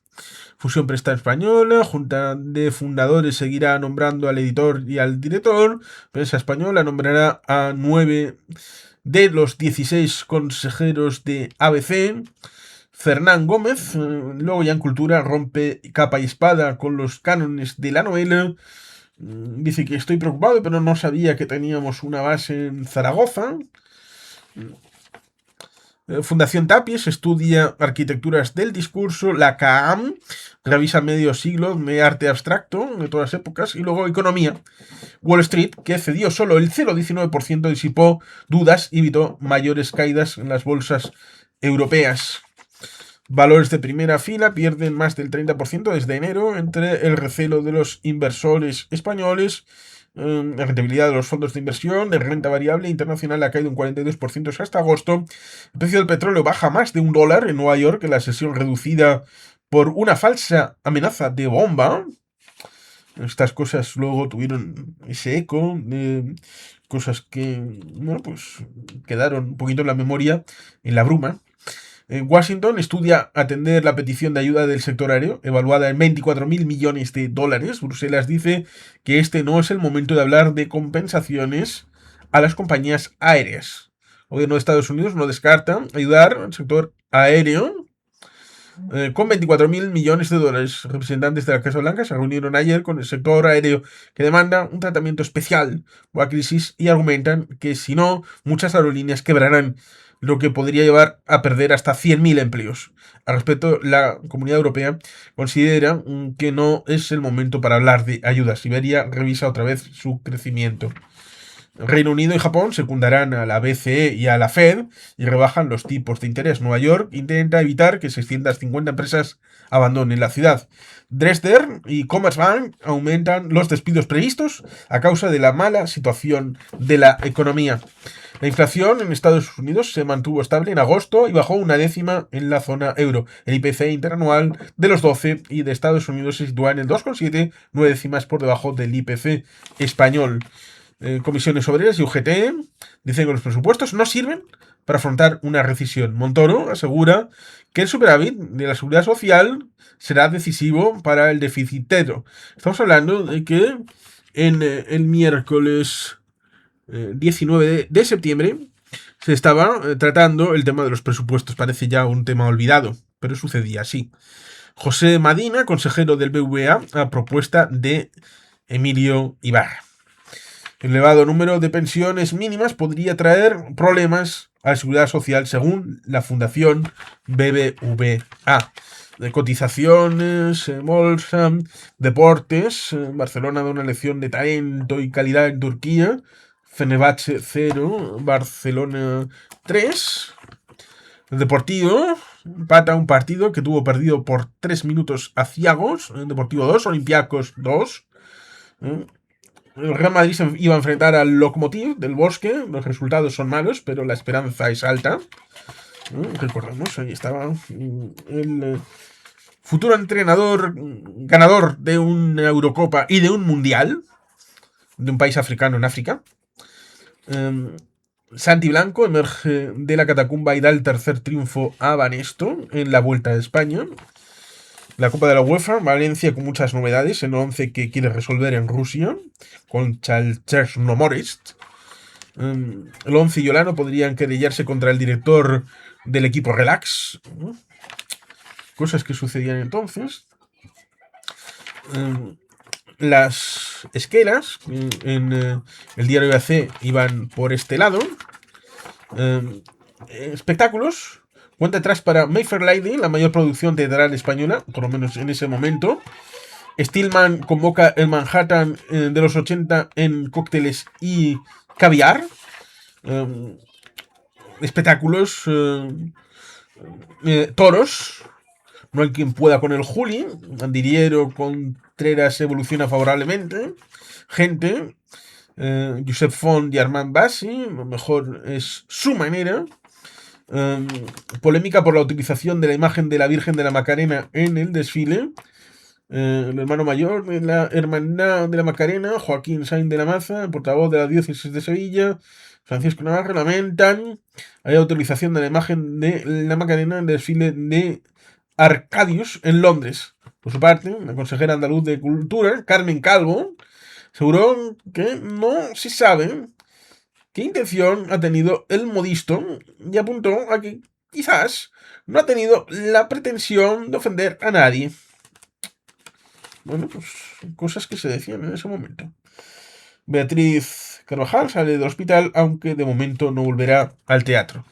Fusión Presta Española, Junta de Fundadores seguirá nombrando al editor y al director. Prensa Española nombrará a 9 de los 16 consejeros de ABC. Fernán Gómez, luego ya en Cultura, rompe capa y espada con los cánones de la novela. Dice que estoy preocupado, pero no sabía que teníamos una base en Zaragoza. Fundación Tapies estudia arquitecturas del discurso. La CAAM revisa medio siglo de arte abstracto de todas las épocas. Y luego economía. Wall Street, que cedió solo el 0,19%, disipó dudas y evitó mayores caídas en las bolsas europeas. Valores de primera fila pierden más del 30% desde enero entre el recelo de los inversores españoles, la rentabilidad de los fondos de inversión, de renta variable internacional ha caído un 42% hasta agosto. El precio del petróleo baja más de $1 en Nueva York en la sesión reducida por una falsa amenaza de bomba. Estas cosas luego tuvieron ese eco de cosas que, bueno, pues quedaron un poquito en la memoria, en la bruma. Washington estudia atender la petición de ayuda del sector aéreo, evaluada en 24.000 millones de dólares. Bruselas dice que este no es el momento de hablar de compensaciones a las compañías aéreas. El gobierno de Estados Unidos no descarta ayudar al sector aéreo con 24.000 millones de dólares. Representantes de la Casa Blanca se reunieron ayer con el sector aéreo que demanda un tratamiento especial por la crisis y argumentan que si no, muchas aerolíneas quebrarán, lo que podría llevar a perder hasta 100.000 empleos. Al respecto, la Comunidad Europea considera que no es el momento para hablar de ayudas. Iberia revisa otra vez su crecimiento. Reino Unido y Japón secundarán a la BCE y a la Fed y rebajan los tipos de interés. Nueva York intenta evitar que 650 empresas abandonen la ciudad. Dresdner y Commerzbank aumentan los despidos previstos a causa de la mala situación de la economía. La inflación en Estados Unidos se mantuvo estable en agosto y bajó una décima en la zona euro. El IPC interanual de los 12 y de Estados Unidos se sitúa en el 2,7, 9 décimas por debajo del IPC español. Comisiones Obreras y UGT dicen que los presupuestos no sirven para afrontar una recesión. Montoro asegura que el superávit de la seguridad social será decisivo para el deficitero. Estamos hablando de que en el miércoles 19 de septiembre se estaba tratando el tema de los presupuestos. Parece ya un tema olvidado, pero sucedía así. José Madina, consejero del BVA, a propuesta de Emilio Ibarra. El elevado número de pensiones mínimas podría traer problemas a la seguridad social según la Fundación BBVA. De cotizaciones, bolsa, deportes. Barcelona da una lección de talento y calidad en Turquía. Fenerbahce 0, Barcelona 3. El Deportivo empata un partido que tuvo perdido por 3 minutos a Ciagos. El Deportivo 2, Olympiacos 2. El Real Madrid se iba a enfrentar al Lokomotiv del Bosque. Los resultados son malos, pero la esperanza es alta. Recordemos, ahí estaba el futuro entrenador ganador de una Eurocopa y de un Mundial de un país africano en África. Santi Blanco emerge de la catacumba y da el tercer triunfo a Banesto en la Vuelta de España. La Copa de la UEFA, Valencia con muchas novedades, el 11 que quiere resolver en Rusia, contra el Chernomorets. El 11 y Olano podrían querellarse contra el director del equipo Relax. Cosas que sucedían entonces. Las esquelas en el diario AC iban por este lado. Espectáculos. Cuenta atrás para Mayfair Lady, la mayor producción teatral española, por lo menos en ese momento. Stillman convoca el Manhattan de los 80 en cócteles y caviar. Espectáculos. Toros. No hay quien pueda con el Juli. Andiriero Contreras evoluciona favorablemente. Gente. Josep Font y Armand Bassi. Lo mejor es su manera. Polémica por la utilización de la imagen de la Virgen de la Macarena en el desfile. El hermano mayor de la Hermandad de la Macarena, Joaquín Sainz de la Maza, portavoz de la Diócesis de Sevilla, Francisco Navarro, lamentan la utilización de la imagen de la Macarena en el desfile de Arcadius en Londres. Por su parte, la consejera andaluz de Cultura, Carmen Calvo, aseguró que no se sabe qué intención ha tenido el modisto y apuntó a que quizás no ha tenido la pretensión de ofender a nadie. bueno, pues cosas que se decían en ese momento. Beatriz Carvajal sale del hospital, aunque de momento no volverá al teatro.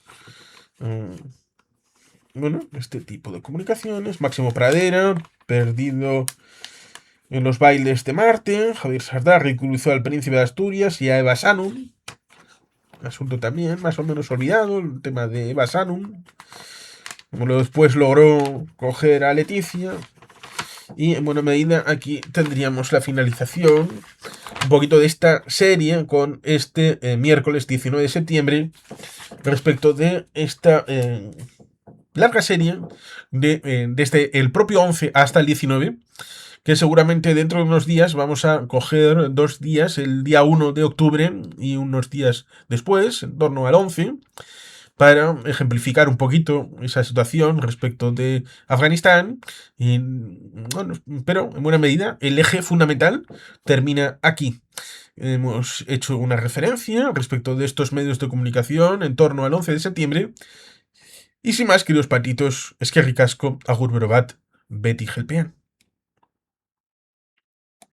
Bueno, este tipo de comunicaciones. Máximo Pradera, perdido en los bailes de Marte. Javier Sardá ridiculizó al príncipe de Asturias y a Eva Sanum. Asunto también más o menos olvidado, el tema de Eva Sanum. Como después logró coger a Leticia. Y en buena medida aquí tendríamos la finalización un poquito de esta serie con este miércoles 19 de septiembre respecto de esta larga serie desde el propio 11 hasta el 19, que seguramente dentro de unos días vamos a coger 2 días, el día 1 de octubre y unos días después, en torno al 11, para ejemplificar un poquito esa situación respecto de Afganistán. Y, bueno, pero en buena medida el eje fundamental termina aquí. Hemos hecho una referencia respecto de estos medios de comunicación en torno al 11 de septiembre. Y sin más, queridos patitos, es que ricasco, agur berobat, Betty Gelpean.